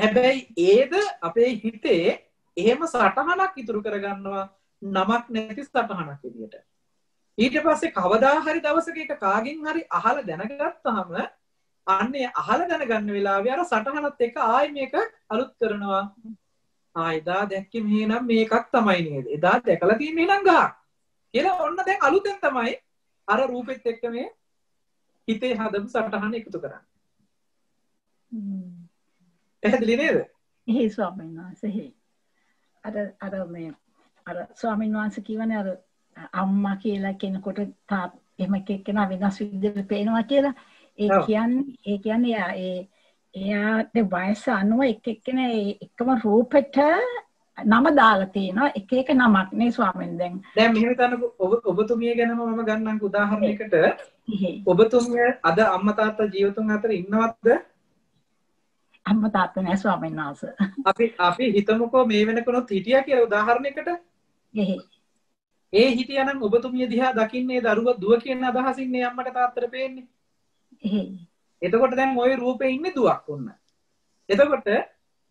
හැබැයි ඒද අපේ හිතේ එහෙම සටහනක් ඉතුරු කරගන්නවා නමක් නැති සටහනක් විදියට. ඊට පස්සේ කවදා හරි දවසක එක කාගෙන් හරි අහලා දැනගත්තාම අන්නේ අහලා දැනගන්න වෙලාවේ අර සටහනත් එක්ක ආයි මේක අලුත් කරනවා. එදා දැක්කේ මෙහෙනම් මේකක් තමයි නේද? එදා දැකලා තියෙන්නේ නම් ගහක්. කියලා ඔන්න දැන් අලුතෙන් තමයි අර රූපෙත් එක්ක මේ හිතේ හදපු සටහන එකතු කරන්නේ. පැහැදිලි නේද? එහෙයි ස්වාමීන් වහන්සේ. අර ස්වාමීන් වහන්සේ කියවනේ අර අම්මා කියලා කෙනෙකුට එහෙම කෙනා වෙනස් විදිහට පේනවා කියලා. ඒ කියන්නේ එයාට වයස අනුව එක්කෙනා එකම රූපෙට නම දාලා තියෙනවා එක එක නමක් නේ ස්වාමීන් දැන් මෙහෙම හිතන්නකෝ ඔබතුමිය ගැනම මම ගන්නම්කෝ උදාහරණයකට ඔබතුමිය අද අම්මා තාත්තා ජීවිතුන් අතර ඉන්නවත්ද? අම්මා තාත්තා නෑ ස්වාමීන් වහන්සේ. අපි හිතමුකෝ මේ වෙනකනොත් හිටියා කියලා උදාහරණයකට. ඒ හිටියානම් ඔබතුමිය දිහා දකින්නේ දරුවා දුව කියන අදහසින් නේ අම්මට තාත්තට පේන්නේ. එතකොට දැන් ওই රූපේ ඉන්නේ දුවක් වුණ. එතකොට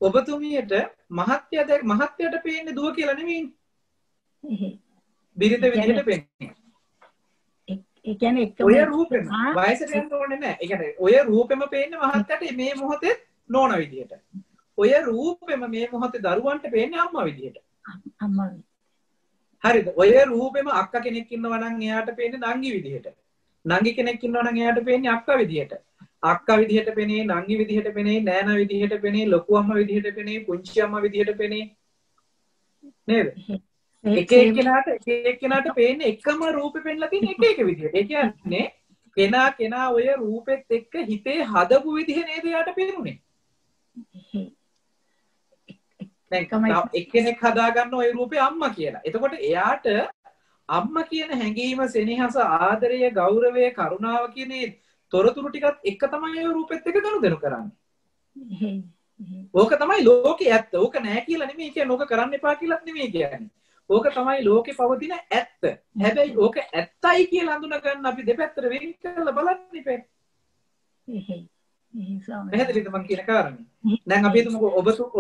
ඔබතුමියට මහත්යට පේන්නේ දුව කියලා නෙමෙයිනේ. බිරිඳ විදිහට පේන්නේ. ඒ කියන්නේ එකම ඔය රූපෙම වයසට යන්න ඕනේ නැහැ. ඒ කියන්නේ ඔය රූපෙම පේන්නේ මහත්යට මේ මොහොතේ නෝන විදිහට. ඔය රූපෙම මේ මොහොතේ දරුවන්ට පේන්නේ අම්මා විදිහට. අම්මා. හරිද? ඔය රූපෙම අක්කා කෙනෙක් ඉන්නවා නම් එයාට පේන්නේ නංගි විදිහට. නංගි කෙනෙක් ඉන්නවා නම් එයාට පේන්නේ අක්කා විදිහට. අක්කා විදිහට පෙනේ, නංගි විදිහට පෙනේ, නෑනා විදිහට පෙනේ, ලොකු අම්මා විදිහට පෙනේ, පුංචි අම්මා විදිහට පෙනේ. නේද? එක එක්කෙනාට පේන්නේ එකම රූපෙ පෙන්ලා තියෙන එක එක විදිහට. ඒ කියන්නේ කෙනා ඔය රූපෙත් එක්ක හිතේ හදපු විදිහ නේද යාට පේන්නේ. දැන් එක්කෙනෙක් හදාගන්න ওই රූපේ අම්මා කියලා. එතකොට එයාට අම්මා කියන හැඟීම, සෙනෙහස, ආදරය, ගෞරවය, කරුණාව කියන තොරතුරු ටිකත් එක තමයි ඔය රූපෙත් එක්ක ගනුදෙනු කරන්නේ. ඕක තමයි ලෝකේ ඇත්ත. ඕක නෑ කියලා නෙමෙයි කියන්නේ. ඕක කරන්න එපා කියලාත් නෙමෙයි කියන්නේ. ඕක තමයි ලෝකේ පවතින ඇත්ත. හැබැයි ඕක ඇත්තයි කියලා හඳුනා ගන්න අපි දෙපැත්තට වෙන් කරලා බලන්න ඉපේ. පැහැදිලිද මං කියන කාරණේ? දැන් අපි හිතමුකෝ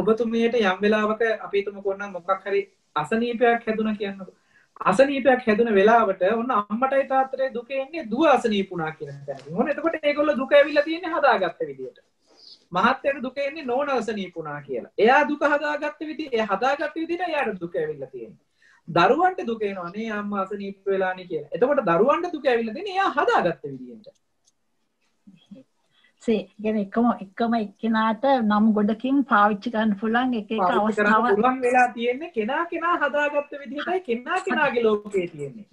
ඔබතුමියට යම් වෙලාවක අපි හිතමුකෝ නම් මොකක් හරි අසනීපයක් හැදුණා කියන්නකෝ. අසනීපයක් හැදුන වෙලාවට ඔන්න අම්මටයි තාත්තටයි දුක එන්නේ දුව අසනීපුණා කියන තැනකින්. ඕන එතකොට ඒගොල්ලෝ දුක ඇවිල්ලා තියෙන්නේ හදාගත්ත විදියට. මහත්තයාට දුක එන්නේ නෝන අසනීපුණා කියලා. එයා දුක හදාගත්ත විදිහ, එයා හදාගත්ත විදිහට එයාට දුක ඇවිල්ලා තියෙන්නේ. දරුවන්ට දුක එනවා නේ අම්මා අසනීප වෙලානේ කියලා. එතකොට දරුවන්ට දුක ඇවිල්ලා තියෙන්නේ එයා හදාගත්ත විදිහට. එකම එක්කෙනාට නම් ගොඩකින් පාවිච්චි කරන්න පුළුවන් එක අවස්ථාවක් පුළුවන් වෙලා තියෙන්නේ කෙනා හදාගත්ත විදිහටයි කෙනාගේ ලෝකේ තියෙන්නේ.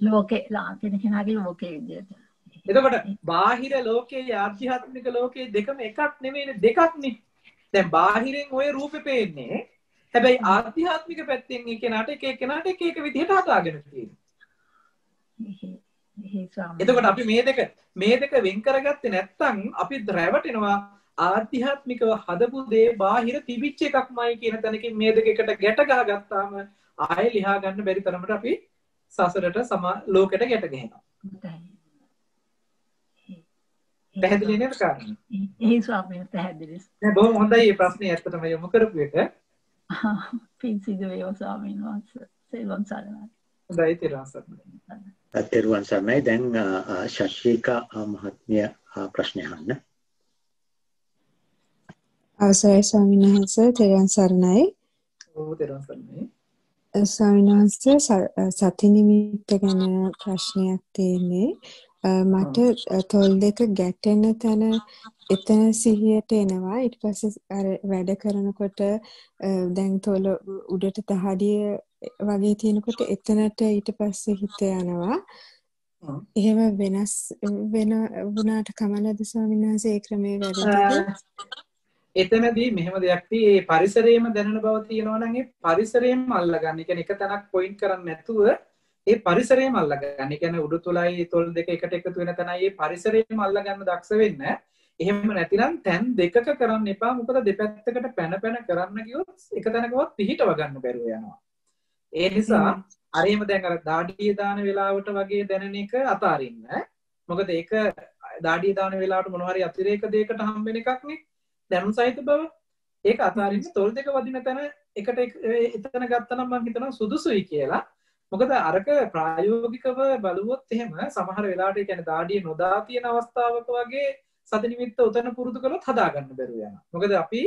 කෙනාගේ ලෝකේ විදිහට. එතකොට බාහිර ලෝකයේ ආධ්‍යාත්මික ලෝකයේ දෙකම එකක් නෙමෙයිනේ දෙකක්නේ. දැන් බාහිරෙන් ওই රූපේ පේන්නේ. හැබැයි ආධ්‍යාත්මික පැත්තෙන් කෙනාට එක විදිහට හදාගෙන තියෙනවා. එතකොට අපි මේ දෙක වෙන් කරගත්තේ නැත්නම් අපි රැවටෙනවා ආධ්‍යාත්මිකව හදපු දේ බාහිර තිබිච්ච එකක්මයි කියන තැනකින් මේ දෙක එකට ගැට ගහගත්තාම ආයෙ ලියා ගන්න බැරි තරමට අපි සසරට ලෝකෙට ගැට ගහනවා. පැහැදිලි නේද කාරණේ? ඒ ස්වාමීන් පැහැදිලි. නෑ බොහොම හොඳයි මේ ප්‍රශ්නේ ඇත්තටම යොමු කරපු එක. පින් සිදු වේවා ස්වාමීන් වහන්සේ. සේවම් සරණයි. හොඳයි තෙරුවන් සරණයි. තෙරුවන් සරණයි. දැන් ශශිකා මහත්මිය ප්‍රශ්න අහන්න. අවසරයි ස්වාමීන් වහන්සේ. තෙරුවන් සරණයි. ඔව් තෙරුවන් සරණයි. ස්වාමීන් වහන්සේ සති නිමිත්ත ගැන ප්‍රශ්නයක් තියෙන්නේ. මට තොල් දෙක ගැටෙන තැන එතන සිහියට එනවා. ඊට පස්සේ අර වැඩ කරනකොට දැන් තොල උඩට තහඩිය වගේ තියෙනකොට එතනට ඊට පස්සේ හිත යනවා. එහෙම වෙනස් වුණාට කමන්නද ස්වාමීන් වහන්සේ ඒ ක්‍රමේ වැරදිද? එතනදී මෙහෙම දෙයක් තියෙයි. මේ පරිසරයේම දැනෙන බව තියෙනවා නම් ඒ පරිසරයෙන්ම අල්ලගන්න. ඒ කියන්නේ එක තැනක් පොයින්ට් කරන්නේ නැතුව ඒ පරිසරයම අල්ලගන්න. ඒ කියන්නේ උඩු තොලයි තොල් දෙක එකට එකතු වෙන තැනයි ඒ පරිසරයම අල්ලගන්න දක්ෂ වෙන්න. එහෙම නැතිනම් තැන් දෙකක කරන්න එපා. මොකද දෙපැත්තකට පැන කරන්න ගියොත් එක තැනකවත් පිහිටව ගන්න බැරුව යනවා. ඒ නිසා අර එහෙම දැන් අර දාඩිය දාන වෙලාවට වගේ දැනෙන එක අතාරින්න. මොකද ඒක දාඩිය දාන වෙලාවට මොන හරි අතිරේක දෙයකට හම්බ වෙන එකක් නේ. දැනුම් සහිත බව. ඒක අතාරින්න තොල් දෙක වදින තැන එකට එතන ගත්තනම් මම හිතනවා සුදුසුයි කියලා. මොකද අරක ප්‍රායෝගිකව බලුවොත් එහෙම සමහර වෙලාවට ඒ කියන්නේ දාඩිය නොදා තියෙන අවස්ථාවක වගේ සති නිමිත්ත උතන පුරුදු කළොත් හදා ගන්න බැරුව යනවා. මොකද අපි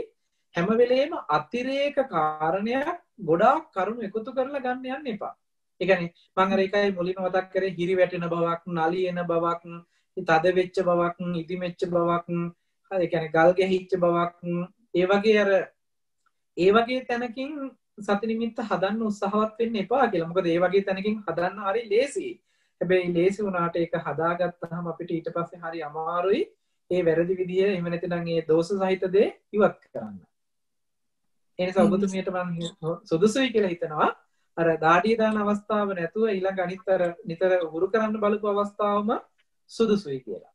හැම වෙලේම අතිරේක කාරණයක් ගොඩාක් කරුණු එකතු කරලා ගන්න යන්න එපා. ඒ කියන්නේ මම අර එකයි මුලින්ම මතක් කරේ හිරි වැටෙන බවක්, නලියෙන බවක්, තද වෙච්ච බවක්, ඉදිමෙච්ච බවක්, ඒ කියන්නේ ගල් ගැහිච්ච බවක්, ඒ වගේ තැනකින් සති නිමිත්ත හදන්න උත්සාහවත් වෙන්න එපා කියලා. මොකද ඒ වගේ තැනකින් හදන්න හරි ලේසියි. හැබැයි ලේසි වුණාට ඒක හදාගත්තාම අපිට ඊට පස්සේ හරි අමාරුයි ඒ වැරදි විදිය එහෙම නැතිනම් ඒ දෝෂ සහිත දේ ඉවත් කරන්න. ඒ නිසා ඔබතුමියට මම සුදුසුයි කියලා හිතනවා. අර දාඩිය දාන අවස්ථාව නැතුව ඊළඟ අනිත් අර නිතර හුරු කරන්න බලපු අවස්ථාවම සුදුසුයි කියලා.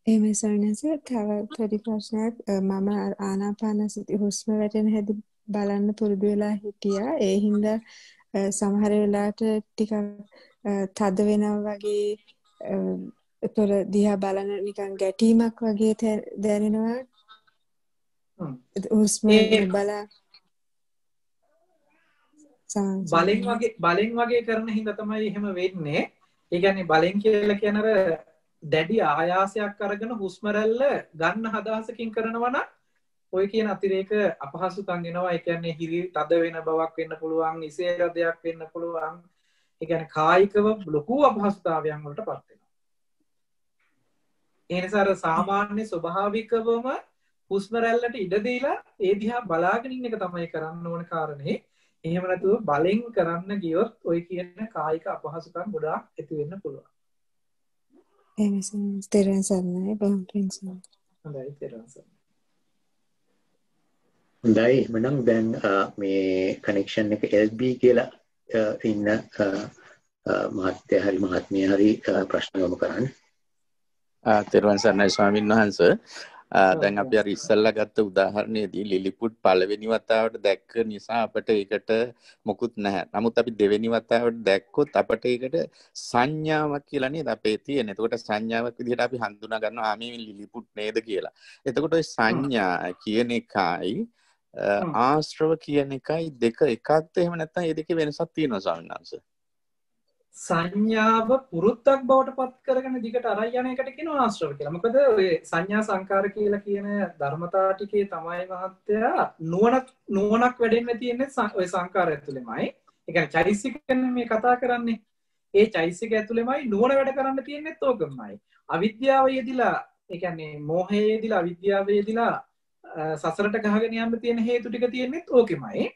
එහෙමයි සර්ණස. තව පොඩි ප්‍රශ්නයක්. මම ආනාපානසති හුස්ම වැටෙන හැටි බලන්න පුරුදු වෙලා හිටියා. ඒ හින්දා සමහර වෙලාවට ටිකක් තද වෙනවා වගේ ඒතර දිහා බලන නිකන් ගැටීමක් වගේ දැනෙනවා. හුස්ම බලා බලෙන් වගේ කරන හින්දා තමයි එහෙම වෙන්නේ. ඒ කියන්නේ බලෙන් කියලා කියන අර දැඩි ආයාසයක් අරගෙන හුස්ම රැල්ල ගන්න හදාසකින් කරනවා නම් ඔය කියන අතිරේක අපහසුකම් එනවා. ඒ කියන්නේ හිරි තද වෙන බවක් වෙන්න පුළුවන්, ඉසේරදයක් වෙන්න පුළුවන්. ඒ කියන්නේ කායිකව ලොකු අපහසුතාවයන් වලටපත් වෙනවා. ඒ නිසා අර සාමාන්‍ය ස්වභාවිකවම හුස්ම රැල්ලට ඉඩ දීලා ඒ දිහා බලාගෙන ඉන්න එක තමයි කරන්න ඕන කාරණේ. එහෙම නැතුව බලෙන් කරන්න ගියොත් ඔය කියන කායික අපහසුකම් ගොඩාක් ඇති වෙන්න පුළුවන්. එහෙනම් තෙරුවන් සරණයි. බොහොම පිං සරණයි. හොඳයි තෙරුවන් සරණයි. හොඳයි මනම් දැන් මේ කනෙක්ෂන් එක LB කියලා ඉන්න මහත්තයා හරි මහත්මිය හරි ප්‍රශ්න යොමු කරන්න. තෙරුවන් සරණයි ස්වාමීන් වහන්සේ. දැන් අපි අර ඉස්සල්ලා ගත්ත උදාහරණයේදී ලිලිපුට් පළවෙනි වතාවට දැක්ක නිසා අපිට ඒකට මොකුත් නැහැ. නමුත් අපි දෙවෙනි වතාවට දැක්කොත් අපිට ඒකට සංඥාවක් කියලා නේද අපේ තියෙන. එතකොට සංඥාවක් විදිහට අපි හඳුනා ගන්නවා මේ ලිලිපුට් නේද කියලා. එතකොට ওই සංඥා කියන එකයි ආශ්‍රව කියන එකයි දෙක එකක්ද එහෙම නැත්නම් මේ දෙකේ වෙනසක් තියෙනවද ස්වාමීන් වහන්සේ? සංඥාව පුරුද්දක් බවට පත් කරගෙන දිගට අරන් යන එකට කියනවා ආශ්‍රව කියලා. මොකද ඔය සංඥා සංකාර කියලා කියන ධර්මතා ටිකේ තමයි මහත්තයා නුවණක් වැඩෙන්න තියෙන්නේ ඔය සංකාර ඇතුළෙමයි. ඒ කියන්නේ චෛතසිකෙන් මේ කතා කරන්නේ. ඒ චෛතසික ඇතුළෙමයි නුවණ වැඩ කරන්න තියෙන්නේත් ඕකමයි. අවිද්‍යාව යෙදිලා ඒ කියන්නේ මෝහය යෙදිලා අවිද්‍යාව යෙදිලා සසරට ගහගෙන යන්න තියෙන හේතු ටික තියෙන්නේත් ඕකෙමයි.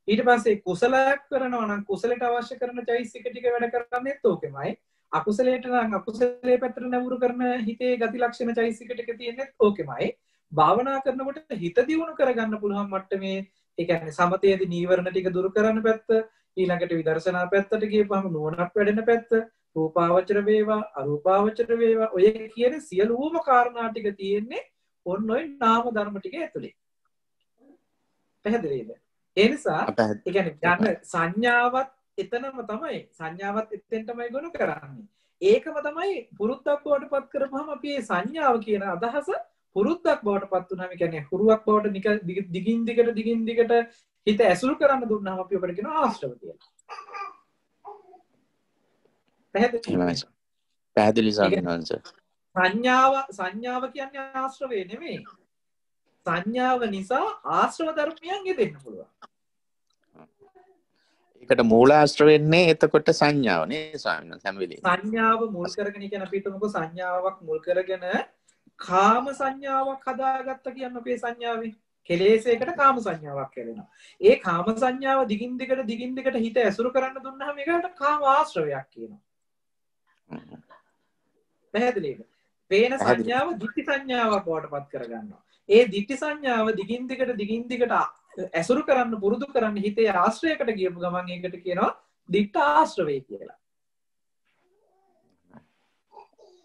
ඊට පස්සේ කුසලයක් කරනවා නම් කුසලයට අවශ්‍ය කරන චෛතසික ටික වැඩ කරන්නේත් ඕකෙමයි. අකුසලයට නම් අකුසලයේ පැත්තට නැඹුරු කරන හිතේ ගති ලක්ෂණ චෛතසික ටික තියෙන්නේත් ඕකෙමයි. භාවනා කරනකොට හිත දියුණු කරගන්න පුළුවන් මට්ටමේ ඒ කියන්නේ සමතයේදී නීවරණ ටික දුරු කරන පැත්ත, ඊළඟට විදර්ශනා පැත්තට ගියපුවම නුවණක් වැඩෙන පැත්ත, රූපාවචර වේවා අරූපාවචර වේවා ඔය කියන සියලුම කාරණා ටික තියෙන්නේ ඔන්න ඔය නාම ධර්ම ටික ඇතුලේ. පැහැදිලිද? ඒ නිසා ඒ කියන්නේ ගන්න සංඥාවත් එතනම තමයි සංඥාවත් එතෙන්ටමයි ගොනු කරන්නේ. ඒකම තමයි පුරුද්දක් බවට පත් කරපුවාම අපි මේ සංඥාව කියන අදහස පුරුද්දක් බවට පත් වුණාම ඒ කියන්නේ හුරුවක් බවට දිගින් දිගට හිත ඇසුරු කරන්න දුන්නාම අපි ඔකට කියනවා ආශ්‍රව කියලා. පැහැදිලි සම්මානංශ. සංඥාව කියන්නේ ආශ්‍රවේ නෙමෙයි. සංඥාව නිසා ආශ්‍රව ධර්මයන් යෙදෙන්න පුළුවන්. ඒකට මූලාශ්‍රව වෙන්නේ එතකොට සංඥාව නේ ස්වාමීන් වහන්සේ හැම වෙලේම. සංඥාව මුල් කරගෙන කියන අපිට මොකද සංඥාවක් මුල් කරගෙන කාම සංඥාවක් හදාගත්ත කියන්නේ අපේ සංඥාවේ. කෙලෙසයකට කාම සංඥාවක් හැදෙනවා. ඒ කාම සංඥාව දිගින් දිගට හිත ඇසුරු කරන්න දුන්නාම ඒකට කාම ආශ්‍රවයක් කියනවා. පැහැදිලිද? පේන සංඥාව ditthi සංඥාවක් බවට පත් කරගන්නවා. ඒ ditthi සංඥාව දිගින් දිගට ඇසුරු කරන්න පුරුදු කරන්න හිතේ ආශ්‍රයයකට ගියපු ගමන් ඒකට කියනවා ditth ආශ්‍රවය කියලා.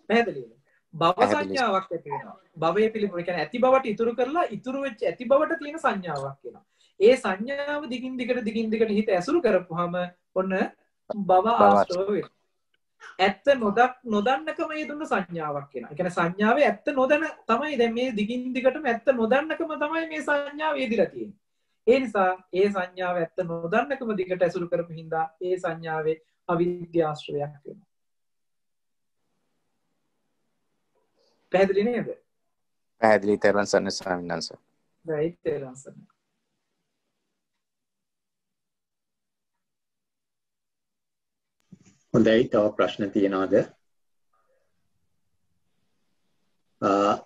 පැහැදිලිද? භව සංඥාවක් ඇති වෙනවා. භවයේ පිළිබඳ කියන්නේ ඇති බවට ඉතුරු කරලා ඉතුරු වෙච්ච ඇති බවට තියෙන සංඥාවක් වෙනවා. ඒ සංඥාව දිගින් දිගට හිත ඇසුරු කරපුවාම ඔන්න භව ආශ්‍රව වෙනවා. ඇත්ත නොදන්නකම ඒ දුන්න සංඥාවක් වෙනවා. ඒ කියන්නේ සංඥාවේ ඇත්ත නොදන්න තමයි දැන් මේ දිගින් දිගටම ඇත්ත නොදන්නකම තමයි මේ සංඥාව යෙදිලා තියෙන්නේ. ඒ නිසා ඒ සංඥාව ඇත්ත නොදන්නකම දිගට ඇසුරු කරපු හින්දා ඒ සංඥාවේ අවිද්‍යාශ්‍රවයක් වෙනවා. පැහැදිලි නේද? පැහැදිලි තේරුම් ගන්න ස්වාමීන් වහන්සේ. right තේරුම් ගන්න. හොඳයි, තව ප්‍රශ්න තියෙනවද?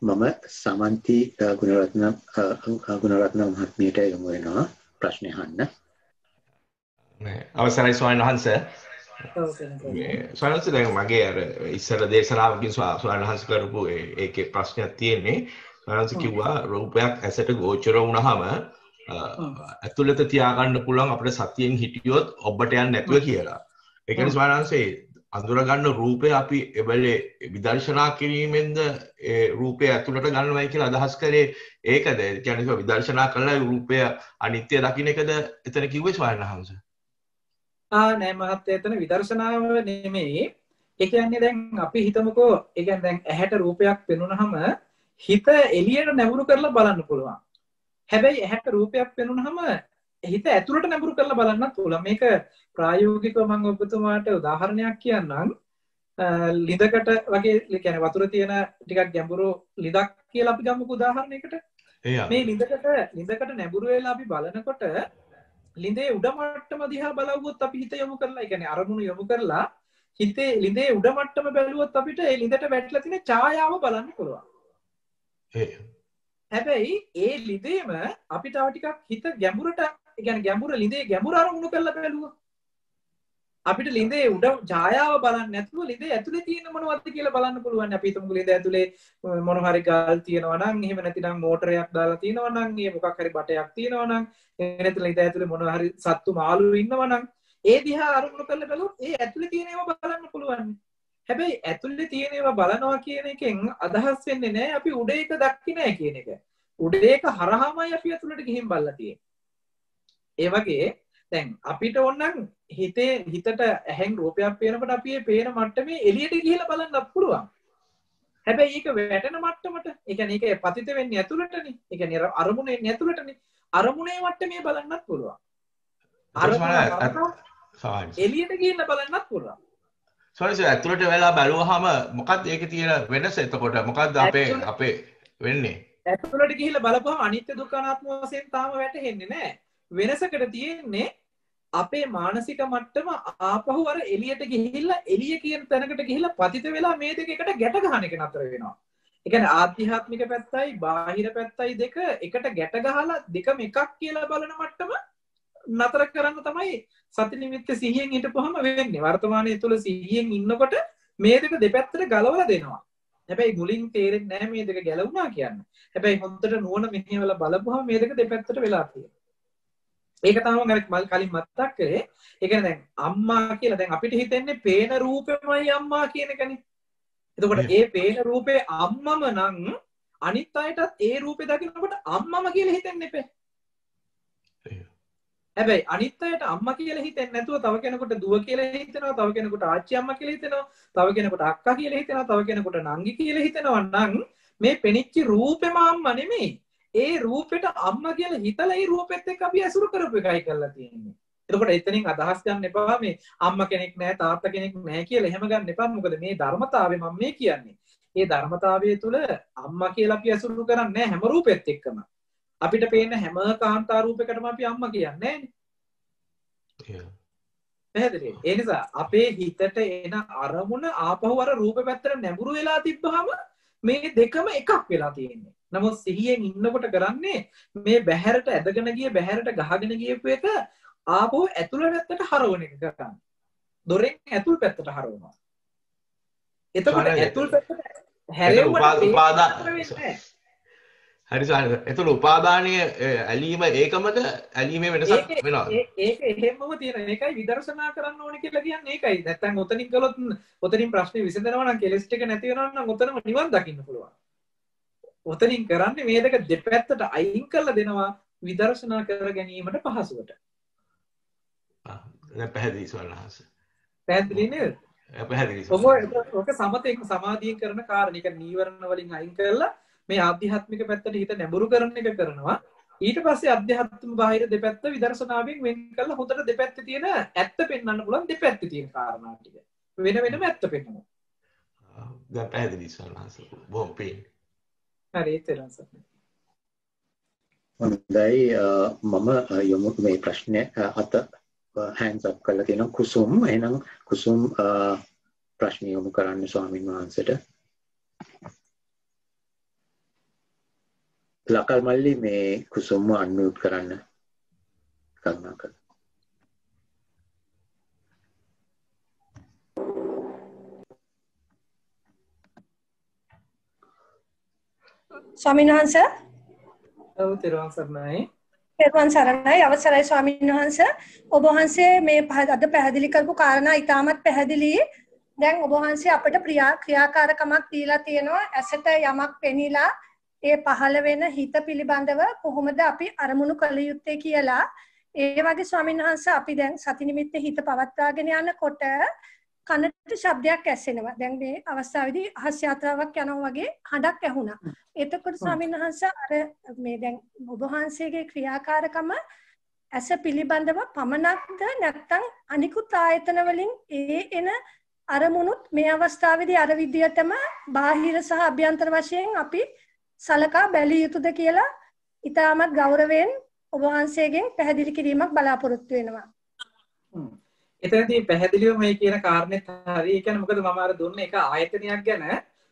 මම සමන්ති ගුණරත්න මහත්මියට යොමු වෙනවා ප්‍රශ්න අහන්න. අවසරයි ස්වාමීන් වහන්සේ. ස්වාමීන් වහන්සේ දැන් මගේ අර ඉස්සර දේශනාවකින් ස්වාමීන් වහන්සේ කරපු ඒකේ ප්‍රශ්නයක් තියෙන්නේ. ස්වාමීන් වහන්සේ කිව්වා රූපයක් ඇසට ගෝචර වුණාම ඇතුළත තියාගන්න පුළුවන් අපිට සතියෙන් හිටියොත් ඔබට යන්නේ නැතුව කියලා. ඒ කියන්නේ ස්වාමීන් වහන්සේ අඳුර ගන්න රූපය අපි එබලේ විදර්ශනා කිරීමෙන්ද ඒ රූපය ඇතුළට ගන්නවයි කියලා අදහස් කරේ ඒකද? ඒ කියන්නේ විදර්ශනා කළා රූපය අනිත්‍ය දකින්න එකද එතන කිව්වේ ස්වාමීන් වහන්සේ? නෑ මහත්තයා, එතන විදර්ශනාව නෙමෙයි. ඒ කියන්නේ දැන් අපි හිතමුකෝ, ඒ කියන්නේ දැන් ඇහැට රූපයක් පෙනුනහම හිත එළියට නැඹුරු කරලා බලන්න පුළුවන්. හැබැයි ඇහැට රූපයක් පෙනුනහම හිත ඇතුළට නැඹුරු කරලා බලන්නත් පුළුවන්. මේක ප්‍රායෝගිකව මම ඔබතුමාට උදාහරණයක් කියන්නම්. ලිඳකට වගේ කියන්නේ වතුර තියෙන ටිකක් ගැඹුරු ලිඳක් කියලා අපි ගමුකෝ උදාහරණයකට. මේ ලිඳකට නැඹුරු වෙලා අපි බලනකොට ලිඳේ උඩ මට්ටම දිහා බලවුවොත් අපි හිත යොමු කරලා, ඒ කියන්නේ අරමුණු යොමු කරලා හිතේ ලිඳේ උඩ මට්ටම බැලුවොත් අපිට ඒ ලිඳට වැටලා තියෙන ඡායාව බලන්න පුළුවන්. හැබැයි ඒ ලිඳේම අපි තව ටිකක් හිත ගැඹුරට, ඒ කියන්නේ ගැඹුර ලිඳේ ගැඹුර අරමුණු කරලා බැලුවා. අපිට ලිඳේ උඩ ඡායාව බලන්න නැතුව ලිඳේ ඇතුලේ තියෙන මොනවද කියලා බලන්න පුළුවන්. අපි හිතමු ලිඳ ඇතුලේ මොන හරි ගල් තියෙනවා නම්, එහෙම නැතිනම් මෝටරයක් දාලා තියෙනවා නම්, මේ මොකක් හරි බටයක් තියෙනවා නම්, එහෙම ලිඳ ඇතුලේ මොන හරි සත්තු මාළු ඉන්නවා නම්, ඒ දිහා අරමුණු කරලා බලුවොත් ඒ ඇතුලේ තියෙන ඒවා බලන්න පුළුවන්. හැබැයි ඇතුලේ තියෙන ඒවා බලනවා කියන එකෙන් අදහස් වෙන්නේ නැහැ අපි උඩ එක දක්කේ නැහැ කියන එක. උඩ එක හරහාමයි අපි ඇතුලට ගිහින් බලලා තියෙන්නේ. ඒ වගේ දැන් අපිට ඕනනම් හිතට ඇහෙන් රූපයක් පේනකොට අපි මේ පේන මට්ටමේ එළියට ගිහිල්ලා බලන්නත් පුළුවන්. හැබැයි ඒක වැටෙන මට්ටමට, ඒ කියන්නේ ඒක පතිත වෙන්නේ ඇතුළටනේ. ඒ කියන්නේ අරමුණ එන්නේ ඇතුළටනේ. අරමුණේ මට්ටමේ බලන්නත් පුළුවන්. අරමුණ එළියට ගිහිල්ලා බලන්නත් පුළුවන්. සොරිස ඇතුළට වෙලා බැලුවහම මොකක්ද ඒකේ තියෙන වෙනස එතකොට මොකක්ද අපේ වෙන්නේ ඇතුළට ගිහිල්ලා බලපුවම අනිත්‍ය දුක්ඛ අනාත්ම වශයෙන් තාම වැටහෙන්නේ නැහැ වෙනසකට තියෙන්නේ අපේ මානසික මට්ටම ආපහු අර එළියට ගිහිල්ලා එළිය කියන තැනකට ගිහිල්ලා පතිත වෙලා මේ දෙක එකට ගැට ගන්න එක නතර වෙනවා. ඒ කියන්නේ ආධ්‍යාත්මික පැත්තයි බාහිර පැත්තයි දෙක එකට ගැට ගහලා දෙකම එකක් කියලා බලන මට්ටම නතර කරන්න තමයි සති නිමිත්ත සිහියෙන් හිටපුවම වෙන්නේ. වර්තමානයේ තුල සිහියෙන් ඉන්නකොට මේ දෙක දෙපැත්තට ගලවලා දෙනවා. හැබැයි මුලින් තේරෙන්නේ නැහැ මේ දෙක ගැලවුණා කියන්නේ. හැබැයි හොඳට නුවණ මෙහෙवला බලපුවම මේ දෙක දෙපැත්තට වෙලා තියෙනවා. ඒක තමයි මම කලින් මතක් කරේ. ඒ කියන්නේ දැන් අම්මා කියලා දැන් අපිට හිතෙන්නේ පේන රූපෙමයි අම්මා කියන එකනේ. එතකොට ඒ පේන රූපේ අම්මම නම් අනිත් අයටත් ඒ රූපේ දකිනකොට අම්මම කියලා හිතෙන්නේ නැහැ. හැබැයි අනිත් අයට අම්මා කියලා හිතෙන්නේ නැතුව තව කෙනෙකුට දුව කියලා හිතෙනවා, තව කෙනෙකුට ආච්චි අම්මා කියලා හිතෙනවා, තව කෙනෙකුට අක්කා කියලා හිතෙනවා, තව කෙනෙකුට නංගි කියලා හිතෙනවා නම් මේ පෙනිච්ච රූපෙම අම්මා නෙමෙයි. ඒ රූපෙට අම්මා කියලා හිතලා ඒ රූපෙත් එක්ක අපි ඇසුරු කරපු එකයි කරලා තියෙන්නේ. එතකොට එතනින් අදහස් ගන්න එපා මේ අම්මා කෙනෙක් නැහැ තාත්තා කෙනෙක් නැහැ කියලා එහෙම ගන්න එපා. මොකද මේ ධර්මතාවය මම මේ කියන්නේ. මේ ධර්මතාවය තුල අම්මා කියලා අපි ඇසුරු කරන්නේ නැහැ හැම රූපෙත් එක්කම. අපිට පේන හැම කාන්තා රූපයකටම අපි අම්මා කියන්නේ නැහැ නේ. පැහැදිලිද? ඒ නිසා අපේ හිතට එන අරමුණ ආපහු අර රූප පැත්තට නැඹුරු වෙලා තිබ්බහම මේ දෙකම එකක් වෙලා තියෙන්නේ. නමුත් සිහියෙන් ඉන්නකොට කරන්නේ මේ බහැරට ඇදගෙන ගිය බහැරට ගහගෙන ගියපු එක ආපහු ඇතුළ පැත්තට හරවන එක කරන්නේ. දොරෙන් ඇතුළ පැත්තට හරවනවා. එතකොට ඇතුළ පැත්තට හැරෙව්වට උපාදාන හරි සාරද. එතකොට උපාදානීය ඇලීම ඒකමද ඇලීමේ වෙනසක් වෙනවද? ඒක එහෙමම තියෙන. ඒකයි විදර්ශනා කරන්න ඕනේ කියලා කියන්නේ ඒකයි. නැත්තම් ඔතනින් කළොත් ඔතනින් ප්‍රශ්නේ විසඳනවා නම් කෙලස් ටික නැති වෙනවා නම් ඔතනම නිවන් දකින්න පුළුවන්. ඔතනින් කරන්නේ මේ දෙක දෙපැත්තට අයින් කරලා දෙනවා විදර්ශනා කර ගැනීමට පහසුවට. දැන් පැහැදිලි සවනහස. පැහැදිලි නේද? පැහැදිලි. ඔක සමතේක සමාධියෙන් කරන කාරණේ. ඒක නීවරණ වලින් අයින් කරලා මේ ආධ්‍යාත්මික පැත්තට හිත නැඹුරු කරන එක කරනවා. ඊට පස්සේ අධ්‍යාත්ම බාහිර දෙපැත්ත විදර්ශනාවෙන් වෙන් කරලා හොඳට දෙපැත්තේ තියෙන ඇත්ත පෙන්වන්න පුළුවන් දෙපැත්තේ තියෙන කාරණා ටික. වෙන වෙනම ඇත්ත පෙන්වනවා. දැන් පැහැදිලි සවනහස. බොහොම පිං. හරි ඒතරස. හොඳයි මම යොමු මේ ප්‍රශ්නේ අත hands up කරලා තියෙනවා කුසුම්. එහෙනම් කුසුම් ප්‍රශ්න යොමු කරන්න ස්වාමීන් වහන්සේට. ලකල් මල්ලි මේ කුසුම්ව අන්මියුට් කරන්න කරුණාකර. ස්වාමීන් වහන්සේ ඔව් තෙරුවන් සරණයි. තෙරුවන් සරණයි අවසරයි ස්වාමීන් වහන්සේ. ඔබ වහන්සේ මේ අද පැහැදිලි කරපු කාරණා ඉතාමත් පැහැදිලි. දැන් ඔබ වහන්සේ අපිට ක්‍රියාකාරකමක් දීලා තියෙනවා. ඇසට යමක් පෙනිලා ඒ පහළ වෙන හිත පිළිබඳව කොහොමද අපි අරමුණු කළ යුත්තේ කියලා. ඒ වගේ ස්වාමීන් වහන්සේ අපි දැන් සති නිමිත්තේ හිත පවත්වාගෙන යනකොට කනට ශබ්දයක් ඇසෙනවා. දැන් මේ අවස්ථාවේදී අහස් යාත්‍රාවක් යනවා වගේ හඬක් ඇහුණා. එතකොට ස්වාමීන් වහන්සේ අර මේ දැන් ඔබ වහන්සේගේ ක්‍රියාකාරකම ඇස පිළිබඳව පමණක්ද නැත්නම් අනිකුත් ආයතන වලින් එන අරමුණුත් මේ අවස්ථාවේදී අර විදියටම බාහිර සහ අභ්‍යන්තර වශයෙන් අපි සලකා බැලිය යුතුද කියලා ඉතාමත් ගෞරවයෙන් ඔබ වහන්සේගෙන් පැහැදිලි කිරීමක් බලාපොරොත්තු වෙනවා. එතනදී පැහැදිලිව මේ කියන කාරණේත් හරි. ඒ කියන්නේ මොකද මම අර දුන්නේ එක ආයතනයක් ගැන.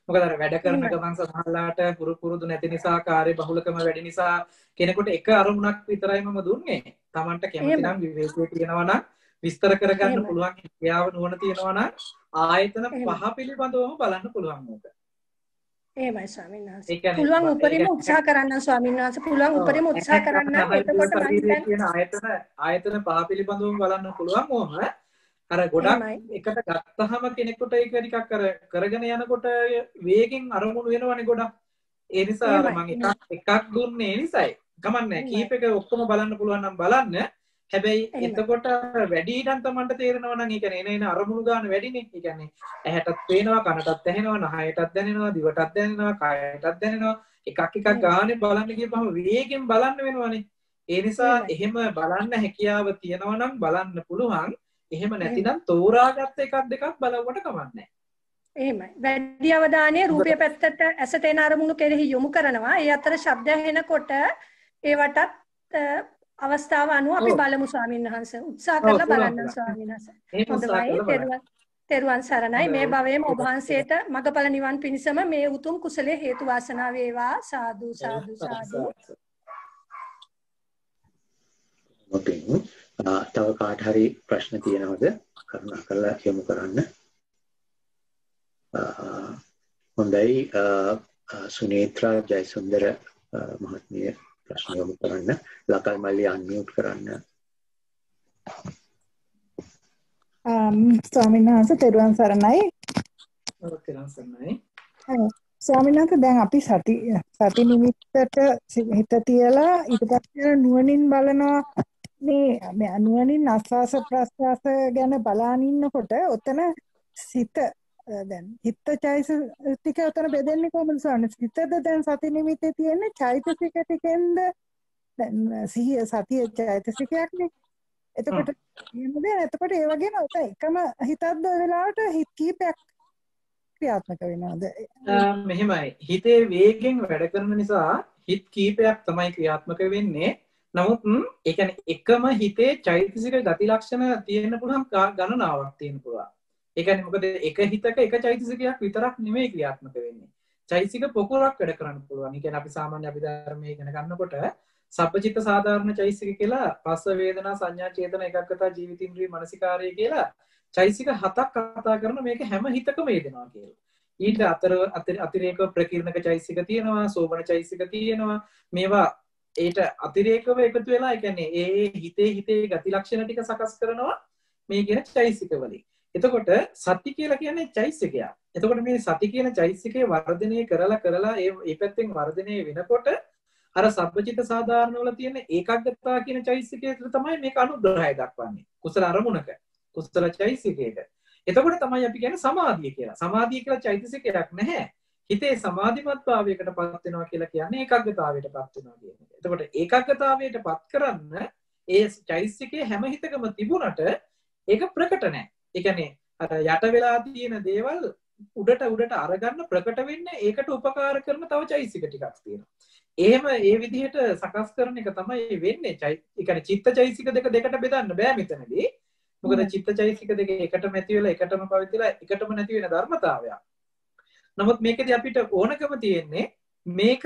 මොකද අර වැඩ කරන ගමන් සමහරලාට පුරුදු නැති නිසා කාර්ය බහුලකම වැඩි නිසා කෙනෙකුට එක අරමුණක් විතරයි මම දුන්නේ. Tamanට කැමති නම් විවේකයේ තියෙනවා නම් විස්තර කරගන්න පුළුවන් ක්‍රියාව නුවණ තියෙනවා නම් ආයතන පහ පිළිබඳවම බලන්න පුළුවන් ඕක. එහෙමයි ස්වාමීන් වහන්සේ. පුළුවන් උපරිම උත්සාහ කරන්න ස්වාමීන් වහන්සේ. පුළුවන් උපරිම උත්සාහ කරන්න. එතකොට මම කියන ආයතන පහ පිළිබඳවම බලන්න පුළුවන් ඕම. අර ගොඩක් එකට ගත්තහම කෙනෙකුට ඒක ටිකක් අර කරගෙන යනකොට වේගෙන් අරමුණු වෙනවනේ ගොඩක්. ඒ නිසා අර මම එකක් දුන්නේ ඒ නිසායි. ගමන්නේ කීප එක ඔක්කොම බලන්න පුළුවන් නම් බලන්න. හැබැයි එතකොට වැඩි නම් Tamanට තේරෙනවා නම් ඒ කියන්නේ එන අරමුණු ගන්න වැඩිනේ. ඒ කියන්නේ ඇහැටත් පේනවා, කනටත් ඇහෙනවා, නහයටත් දැනෙනවා, දිවටත් දැනෙනවා, කයටත් දැනෙනවා. එකක් එකක් ගානේ බලන්න ගියපම වේගෙන් බලන්න වෙනවනේ. ඒ නිසා එහෙම බලන්න හැකියාව තියෙනවා නම් බලන්න පුළුවන්. එහෙම නැතිනම් තෝරාගත්ත එකක් දෙකක් බලවට කමක් නැහැ. එහෙමයි. වැඩි අවධානය රූපය පැත්තට ඇසට එන අරමුණු කෙරෙහි යොමු කරනවා. ඒ අතර ශබ්ද ඇහෙනකොට ඒවටත් අවස්ථාව අනුව අපි බලමු ස්වාමීන් වහන්සේ. උත්සාහ කරලා බලන්න ස්වාමීන් වහන්සේ. හොඳයි. තෙරුවන් සරණයි. මේ භවයේම ඔබ වහන්සේට මගඵල නිවන් පිණිසම මේ උතුම් කුසලයේ හේතු වාසනා වේවා. සාදු සාදු සාදු. තව කාට හරි ප්‍රශ්න තියෙනවද? කරුණාකරලා යොමු කරන්න. හොඳයි. සුනේත්‍රා ජයසුන්දර මහත්මිය ප්‍රශ්න යොමු කරන්න. ලකල් මල්ලි අන්මියුට් කරන්න. ස්වාමීන් වහන්සේ තෙරුවන් සරණයි. තෙරුවන් සරණයි. ස්වාමීන් වහන්සේ දැන් අපි සති නිමිත්තට හිත තියලා ඊට පස්සේ නුවණින් බලනවා මේ නුවණින් ආස්වාස ප්‍රස්වාස ගැන බලාගෙන ඉන්නකොට ඔතන සිත දැන් හිතචෛතසික උතන බෙදෙන්නේ කොහොමද ස්වාමීන් වහන්සේ? හිතද දැන් සති නිමිත්තේ තියෙන්නේ චෛතසික ටිකෙන්ද? දැන් සිහිය සතිය චෛතසිකයක් නේ. එතකොට එතකොට ඒ වගේම එකම හිතක්ද වෙලාවට හිත කීපයක් ක්‍රියාත්මක වෙනවද? මෙහෙමයි. හිතේ වේගෙන් වැඩ කරන නිසා හිත කීපයක් තමයි ක්‍රියාත්මක වෙන්නේ. නමුත් ඒ කියන්නේ එකම හිතේ චෛතසික ගති ලක්ෂණ තියෙන්න පුළුවන් ගණනාවක් තියෙන්න පුළුවන්. ඒ කියන්නේ මොකද එක හිතක එක චෛතසිකයක් විතරක් නෙමෙයි ක්‍රියාත්මක වෙන්නේ. චෛතසික පොකුරක් වැඩ කරන්න පුළුවන්. ඒ කියන්නේ අපි සාමාන්‍ය අභිධර්මයේ ඉගෙන ගන්නකොට සබ්බචිත්ත සාධාරණ චෛතසික කියලා පස්ස වේදනා සංඥා චේතන ඒකග්ගතා ජීවිතින්ද්‍රිය මනසිකාරය කියලා චෛතසික 7ක් කතා කරන මේක හැම හිතකම යෙදෙනවා කියලා. ඊට අතිරේක ප්‍රකීර්ණක චෛතසික තියෙනවා, සෝමන චෛතසික තියෙනවා. මේවා ඒට අතිරේකව එකතු වෙලා ඒ කියන්නේ ඒ හිතේ ගති ලක්ෂණ ටික සකස් කරනවා මේ කියන චෛතසික වලින්. එතකොට සති කියලා කියන්නේ චෛතසිකයක්. එතකොට මේ සති කියන චෛතසිකේ වර්ධනය කරලා ඒ පැත්තෙන් වර්ධනය වෙනකොට අර සබ්බචිත්ත සාධාරණ වල තියෙන ඒකග්ගතා කියන චෛතසිකයට තමයි මේක අනුග්‍රහය දක්වන්නේ. කුසල අරමුණක කුසල චෛතසිකයක. එතකොට තමයි අපි කියන්නේ සමාධිය කියලා. සමාධිය කියලා චෛතසිකයක් නැහැ. හිතේ සමාධිමත් භාවයකට පත් වෙනවා කියලා කියන්නේ ඒකග්ගතාවයට පත් වෙනවා කියන එක. එතකොට ඒකග්ගතාවයට පත් කරන්න ඒ චෛතසිකයේ හැම හිතකම තිබුණට ඒක ප්‍රකට නැහැ. ඒ කියන්නේ අර යට වෙලා තියෙන දේවල් උඩට අරගන්න ප්‍රකට වෙන්නේ ඒකට උපකාර කරන තව චෛතසික ටිකක් තියෙනවා. එහෙම ඒ විදිහට සකස් කරන එක තමයි වෙන්නේ. ඒ කියන්නේ චිත්ත චෛතසික දෙකට බෙදන්න බෑ මෙතනදී. මොකද චිත්ත චෛතසික දෙක එකටම ඇති වෙලා එකටම පවතිලා එකටම නැති වෙන ධර්මතාවයක්. නමුත් මේකදී අපිට ඕනකම තියෙන්නේ මේක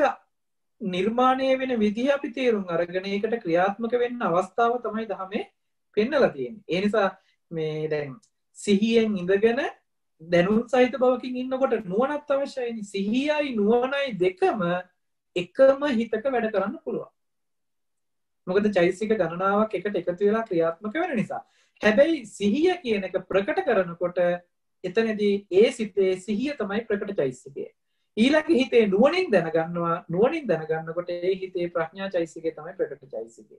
නිර්මාණය වෙන විදිහ අපි තේරුම් අරගෙන ඒකට ක්‍රියාත්මක වෙන්න අවස්ථාව තමයි ධර්මයේ පෙන්නලා තියෙන්නේ. ඒ නිසා මේ දැන් සිහියෙන් ඉඳගෙන දැනුම් සහිත බවකින් ඉන්නකොට නුවණක් අවශ්‍යයිනේ. සිහියයි නුවණයි දෙකම එකම හිතක වැඩ කරන්න පුළුවන්. මොකද චෛතසික ගණනාවක් එකට එකතු වෙලා ක්‍රියාත්මක වෙන නිසා. හැබැයි සිහිය කියන එක ප්‍රකට කරනකොට එතනදී ඒ සිතේ සිහිය තමයි ප්‍රකට චෛතසිකය. ඊළඟ හිතේ නුවණින් දැනගන්නවා. නුවණින් දැනගන්නකොට ඒ හිතේ ප්‍රඥා චෛතසිකය තමයි ප්‍රකට චෛතසිකය.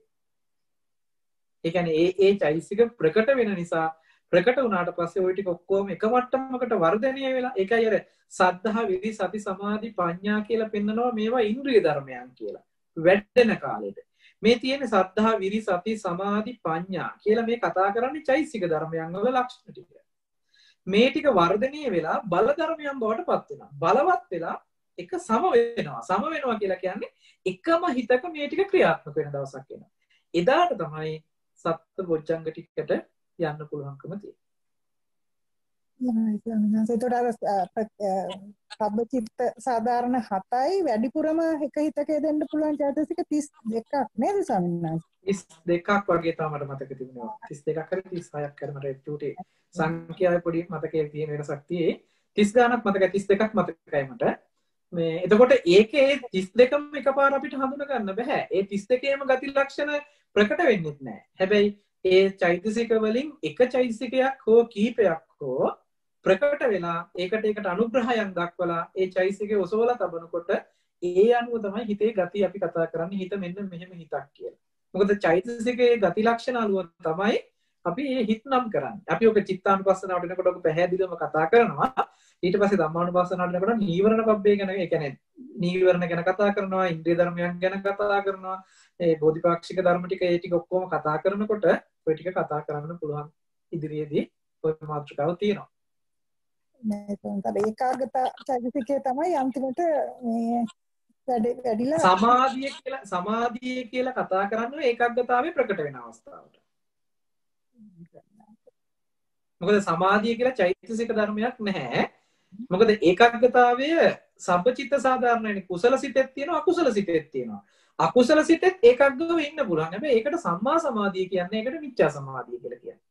ඒ කියන්නේ ඒ චෛතසික ප්‍රකට වෙන නිසා ප්‍රකට වුණාට පස්සේ ওই ටික ඔක්කොම එක මට්ටමකට වර්ධනය වෙලා ඒකයි අර සද්ධා විරි සති සමාධි ප්‍රඥා කියලා පෙන්නනවා මේවා ඉන්ද්‍රිය ධර්මයන් කියලා. වැඩෙන කාලෙට මේ තියෙන සද්ධා විරි සති සමාධි ප්‍රඥා කියලා මේ කතා කරන්නේ චෛතසික ධර්මයන් වල ලක්ෂණ ටික. මේ ටික වර්ධනය වෙලා බල ධර්මයන් බවට පත් වෙනවා. බලවත් වෙලා එක සම වෙනවා. සම වෙනවා කියලා කියන්නේ එකම හිතක මේ ටික ක්‍රියාත්මක වෙන දවසක් එනවා. එදාට තමයි සත්ත්ව බොජ්ජංග ටිකට යන්න පුළුවන්කම තියෙන්නේ. ඒතකොට අර සබ්බචිත්ත සාධාරණ 7යි වැඩිපුරම එක හිතක දෙන්න පුළුවන් චෛතසික 32ක් නේද ස්වාමීන් වහන්සේ? 32ක් වගේ තමයි මට මතක තිබුණා. 32ක් හරි 36ක් හරි මට චූටි සංඛ්‍යාවේ පොඩි මතකයේ තියෙන වෙනසක් තියෙයි. 30 ගානක් මතකයි 32ක් මතකයි මට. මේ එතකොට ඒකේ 32ම එකපාර අපිට හඳුන ගන්න බෑ. ඒ 32ේම ගති ලක්ෂණ ප්‍රකට වෙන්නේ නැහැ. හැබැයි ඒ චෛතසික වලින් එක චෛතසිකයක් හෝ කීපයක් හෝ ප්‍රකට වෙලා ඒකට අනුග්‍රහයන් දක්වලා ඒ චෛතසිකේ ඔසවලා තබනකොට ඒ අනුව තමයි හිතේ ගති අපි කතා කරන්නේ. හිත මෙන්න මෙහෙම හිතක් කියලා. මොකද චෛතසිකයේ ගති ලක්ෂණ අනුව තමයි අපි මේ හිත නම් කරන්නේ. අපි ඔක චිත්තානුපස්සනාවට එනකොට ඔක පැහැදිලිවම කතා කරනවා. ඊට පස්සේ ධම්මානුපස්සනාවට එනකොට නීවරණ පබ්බේ ගැන, ඒ කියන්නේ නීවරණ ගැන කතා කරනවා, ඉන්ද්‍රිය ධර්මයන් ගැන කතා කරනවා. ඒ බෝධිපාක්ෂික ධර්ම ටික ඒ ටික ඔක්කොම කතා කරනකොට ඔය ටික කතා කරන්න පුළුවන් ඉදිරියේදී ඔය මාතෘකාව තියෙනවා. මේක ඒකාග්‍රතා චෛතසිකය තමයි අන්තිමට මේ වැඩිලා සමාධිය කියලා කතා කරන්නේ ඒකාග්‍රතාවේ ප්‍රකට වෙන අවස්ථාවට. මොකද සමාධිය කියලා චෛතසික ධර්මයක් නැහැ. මොකද ඒකාග්‍රතාවය සබ්බචිත්ත සාධාරණයි. කුසල සිතෙත් තියෙනවා අකුසල සිතෙත් තියෙනවා. අකුසල සිතෙත් ඒකාග්‍රව ඉන්න පුළුවන්. හැබැයි ඒකට සම්මා සමාධිය කියන්නේ ඒකට මිච්ඡා සමාධිය කියලා කියන්නේ.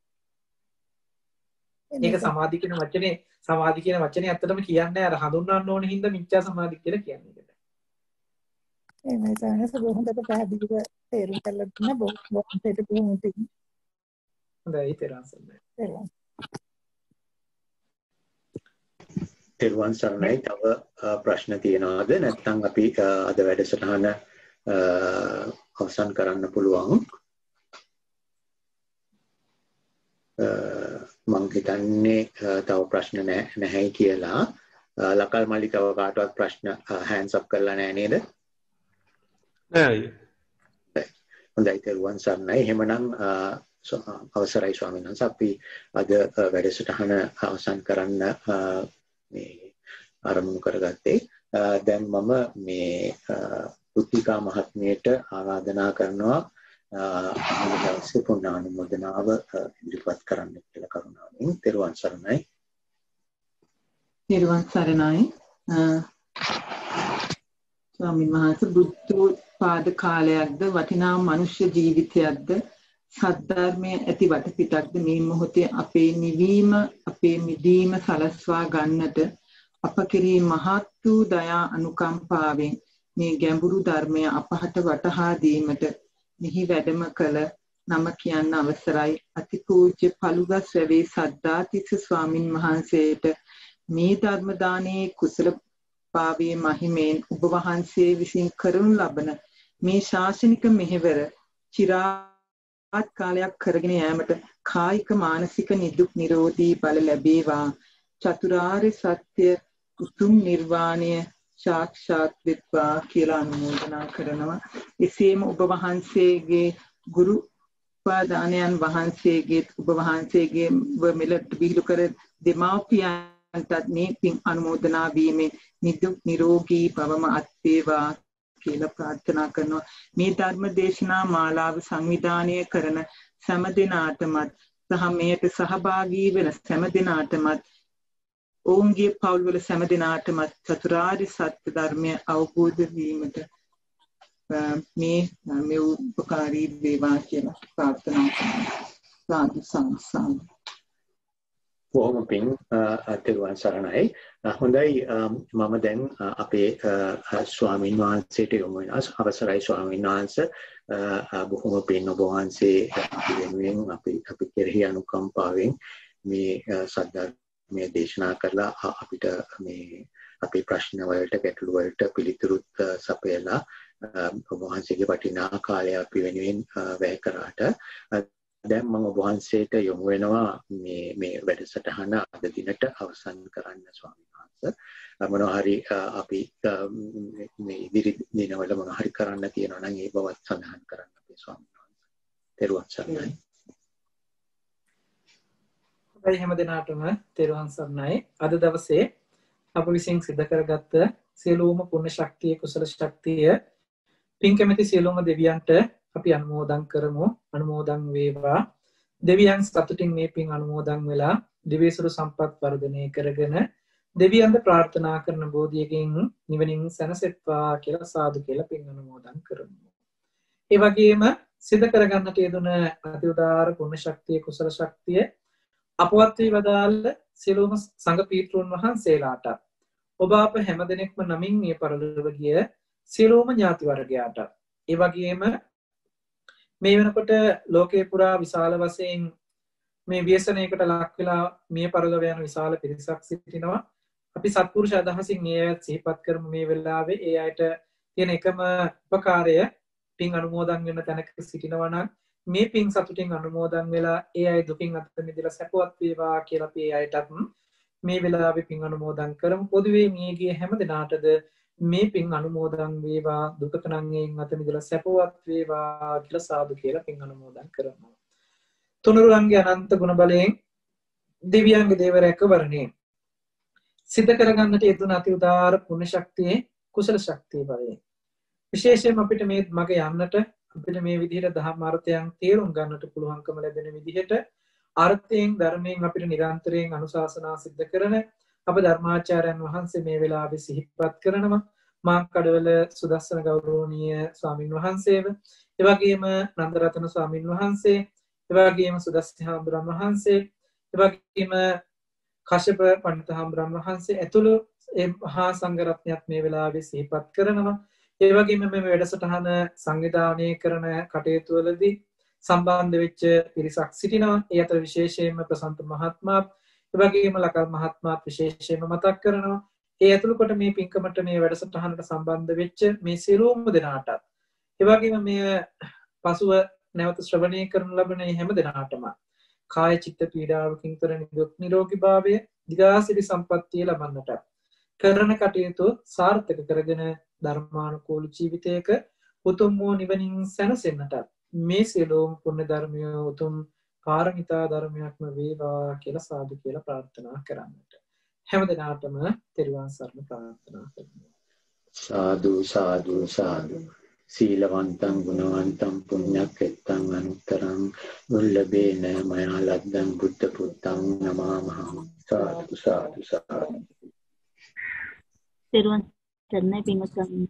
ඒක සමාධි කියන වචනේ ඇත්තටම කියන්නේ අර හඳුන්වන්න ඕන හින්දා මිච්ඡා සමාධි කියලා කියන්නේ ඒකට. එහෙමයි සානස බොහොමකට පැහැදිලිව තේරුම් කරලා දුන්න බොහොම පිං. හොඳයි තේරුම් තෙරුවන් සරණයි. තව ප්‍රශ්න තියෙනවද? නැත්නම් අපි අද වැඩසටහන අවසන් කරන්න පුළුවන්. මම හිතන්නේ තව ප්‍රශ්න නැහැයි කියලා. ලකල් මල්ලි තව කාටවත් ප්‍රශ්න hands up කරලා නැහැ නේද? නෑ. හොඳයි තෙරුවන් සරණයි. එහෙමනම් අවසරයි ස්වාමීන් වහන්සේ අපි අද වැඩසටහන අවසන් කරන්න මේ ආරම්භ කරගත්තේ. දැන් මම මේ පුත්තිකා මහත්මියට ආරාධනා කරනවා දවසේ පුණ්‍යානුමෝදනාව ඉදිරිපත් කරන්න කියලා කරුණාවෙන්. තෙරුවන් සරණයි. තෙරුවන් සරණයි. ස්වාමීන් වහන්සේ බුද්ධෝත්පාද කාලයක්ද වටිනා මනුෂ්‍ය ජීවිතයක්ද සද්ධර්මයේ ඇති වටපිටක්ද මේ මොහොතේ අපේ නිවීම අපේ මිදීම සලස්වා ගන්නට අප කෙරෙහි මහත් වූ දයා අනුකම්පාවෙන් මේ ගැඹුරු ධර්මය අපහට වටහා දීමට මෙහි වැඩම කළ නම කියන්න අවසරයි අතිපූජ්‍ය පළුගස් වැවේ සද්ධාතිස්ස ස්වාමින් වහන්සේට මේ ධර්ම දානයේ කුසල පාවේ මහිමෙන් ඔබ වහන්සේ විසින් කරනු ලබන මේ ශාසනික මෙහෙවර චිරාත් කාලයක් කරගෙන යාමට කායික මානසික නිදුක් නිරෝධී බල ලැබේවා. චතුරාර්ය සත්‍ය උතුම් නිර්වාණය සාක්ෂාත් වෙත්වා කියලා අනුමෝදනා කරනවා. එසේම ඔබ වහන්සේගේ ගුරු උපාදානයන් වහන්සේගේ ඔබ වහන්සේගේ මෙලට බිහිදු කර දෙමාපියන්ටත් මේ පින් අනුමෝදනා වීමෙන් නිදුක් නිරෝගී භවම අත් වේවා කියලා ප්‍රාර්ථනා කරනවා. මේ ධර්ම දේශනා මාලාව සංවිධානය කරන සෑම දිනාටමත් සහ මෙයට සහභාගී වෙන සෑම දිනාටමත් ඔවුන්ගේ පවුල්වල සෑම දිනාටමත් චතුරාර්ය සත්‍ය ධර්මය අවබෝධ වීමට මේ උපකාරී වේවා කියලා ප්‍රාර්ථනා කරනවා. සාදු. බොහොම පිං තෙරුවන් සරණයි. හොඳයි මම දැන් අපේ ස්වාමීන් වහන්සේට යොමු වෙනවා. අවසරයි ස්වාමීන් වහන්සේ. බොහොම පිං ඔබ වහන්සේ වෙනුවෙන් අපි කෙරෙහි අනුකම්පාවෙන් මේ සද්ධර්මයේ දේශනා කරලා අපිට මේ අපේ ප්‍රශ්න වලට ගැටළු වලට පිළිතුරුත් සපයලා ඔබ වහන්සේගේ වටිනා කාලය අපි වෙනුවෙන් වැය කරාට දැන් මම ඔබ වහන්සේට යොමු වෙනවා මේ වැඩසටහන අද දිනට අවසන් කරන්න ස්වාමීන් වහන්සේ. මොනවා හරි අපි මේ ඉදිරි දිනවල මොනවා හරි කරන්න තියෙනවා නම් ඒ බවත් සඳහන් කරන්න අපේ ස්වාමීන් වහන්සේ. තෙරුවන් සරණයි. ඔබයි හැම දිනකටම තෙරුවන් සරණයි. අද දවසේ අප විසින් සිදු කරගත්ත සියලුම පුණ්‍ය ශක්තිය කුසල ශක්තිය පින් කැමැති සියලුම දෙවියන්ට අපි අනුමෝදන් කරමු. අනුමෝදන් වේවා. දෙවියන් සතුටින් මේ පින් අනුමෝදන් වෙලා දිවේසුරු සම්පත් වර්ධනය කරගෙන දෙවියන්ට ප්‍රාර්ථනා කරන බෝධියකින් නිවනින් සැනසෙත්වා කියලා සාදු කියලා පින් අනුමෝදන් කරමු. ඒ වගේම සිදු කරගන්නට යෙදුන අති උදාාර පුණ්‍ය ශක්තිය කුසල ශක්තිය අපවත් වී වදාළ සියලුම සංඝ පීඨුන් වහන්සේලාට ඔබ අප හැම දෙනෙක්ම නමින් මේ පරලොව ගිය සියලුම ඥාති වර්ගයාට ඒ වගේම මේ වෙනකොට ලෝකේ පුරා විශාල වශයෙන් මේ ව්‍යසනයකට ලක් වෙලා මිය පරලොව යන විශාල පිරිසක් සිටිනවා. අපි සත්පුරුෂ අදහසින් මේ අයත් සිහිපත් කරමු මේ වෙලාවේ. ඒ අයට තියෙන එකම උපකාරය පින් අනුමෝදන් වෙන තැනක සිටිනවා නම් මේ පින් සතුටින් අනුමෝදන් වෙලා ඒ අය දුකින් අත මිදලා සැපවත් වේවා කියලා අපි ඒ අයටත් මේ වෙලාවේ පින් අනුමෝදන් කරමු. පොදුවේ මියගිය හැම දිනාටද මේ පින් අනුමෝදන් වේවා දුකකණන්ගෙන් අත මිදලා සැපවත් වේවා කියලා සාදු කියලා පින් අනුමෝදන් කරනවා. තුනුරුවන්ගේ අනන්ත ගුණ බලයෙන් දිව්‍යංග දේව රැකවරණේ සිද්ධ කරගන්නට යෙදුන අති උදාර පුණ්‍ය ශක්තියේ කුසල ශක්තිය බලයෙන් විශේෂයෙන්ම අපිට මේ මග යන්නට අපිට මේ විදිහට දහම් අර්ථයන් තේරුම් ගන්නට පුළුවන්කම ලැබෙන විදිහට අර්ථයෙන් ධර්මයෙන් අපිට නිරන්තරයෙන් අනුශාසනා සිද්ධ කරන අප ධර්මාචාර්යයන් වහන්සේ මේ වෙලාවේ සිහිපත් කරනවා මා කඩවල සුදස්සන ගෞරවනීය ස්වාමින් වහන්සේව ඒ වගේම නන්දරතන ස්වාමින් වහන්සේ ඒ වගේම සුදස්සි හාමුදුරන් වහන්සේ ඒ වගේම කශ්‍යප පඬිතු හාමුදුරන් වහන්සේ ඇතුළු ඒ මහා සංඝරත්නයත් මේ වෙලාවේ සිහිපත් කරනවා ඒ වගේම මේ වැඩසටහන සංවිධානය කරන කටයුතු වලදී සම්බන්ධ වෙච්ච පිරිසක් සිටිනවා. ඒ අතර විශේෂයෙන්ම ප්‍රසන්ත මහත්මයා, ඒ වගේම ලකල් මහත්මයාත් විශේෂයෙන්ම මතක් කරනවා. ඒ ඇතුළු කොට මේ පින්කමට මේ වැඩසටහනට සම්බන්ධ වෙච්ච මේ සියලුම දෙනාටත්, ඒ වගේම මේ පසුව නැවත ශ්‍රවණය කරන ලබන හැම දෙනාටම කාය චිත්ත පීඩාවකින් තොර නිරෝගී භාවය, දිගාසිරි සම්පන්නිය ලබන්නට කරන කටයුතු සාර්ථක කරගෙන ධර්මානුකූල ජීවිතයක උතුම් වූ නිවනින් සැනසෙන්නට මේ සියලුම පුණ්‍ය ධර්මය උතුම් පාරමිතා ධර්මයක්ම වේවා කියලා සාදු කියලා ප්‍රාර්ථනා කරන්නට හැම දිනාටම තෙරුවන් සරණ ප්‍රාර්ථනා කරනවා. සාදු සාදු සාදු. සීලවන්තං ගුණවන්තං පුඤ්ඤක්ඛෙත්තං අනුත්තරං දුර්ලභේන මයා ලද්දං බුද්ධ පුත්තං නමාමහං. සාදු සාදු සාදු. තෙරුවන් සරණයි පින්වත්නි.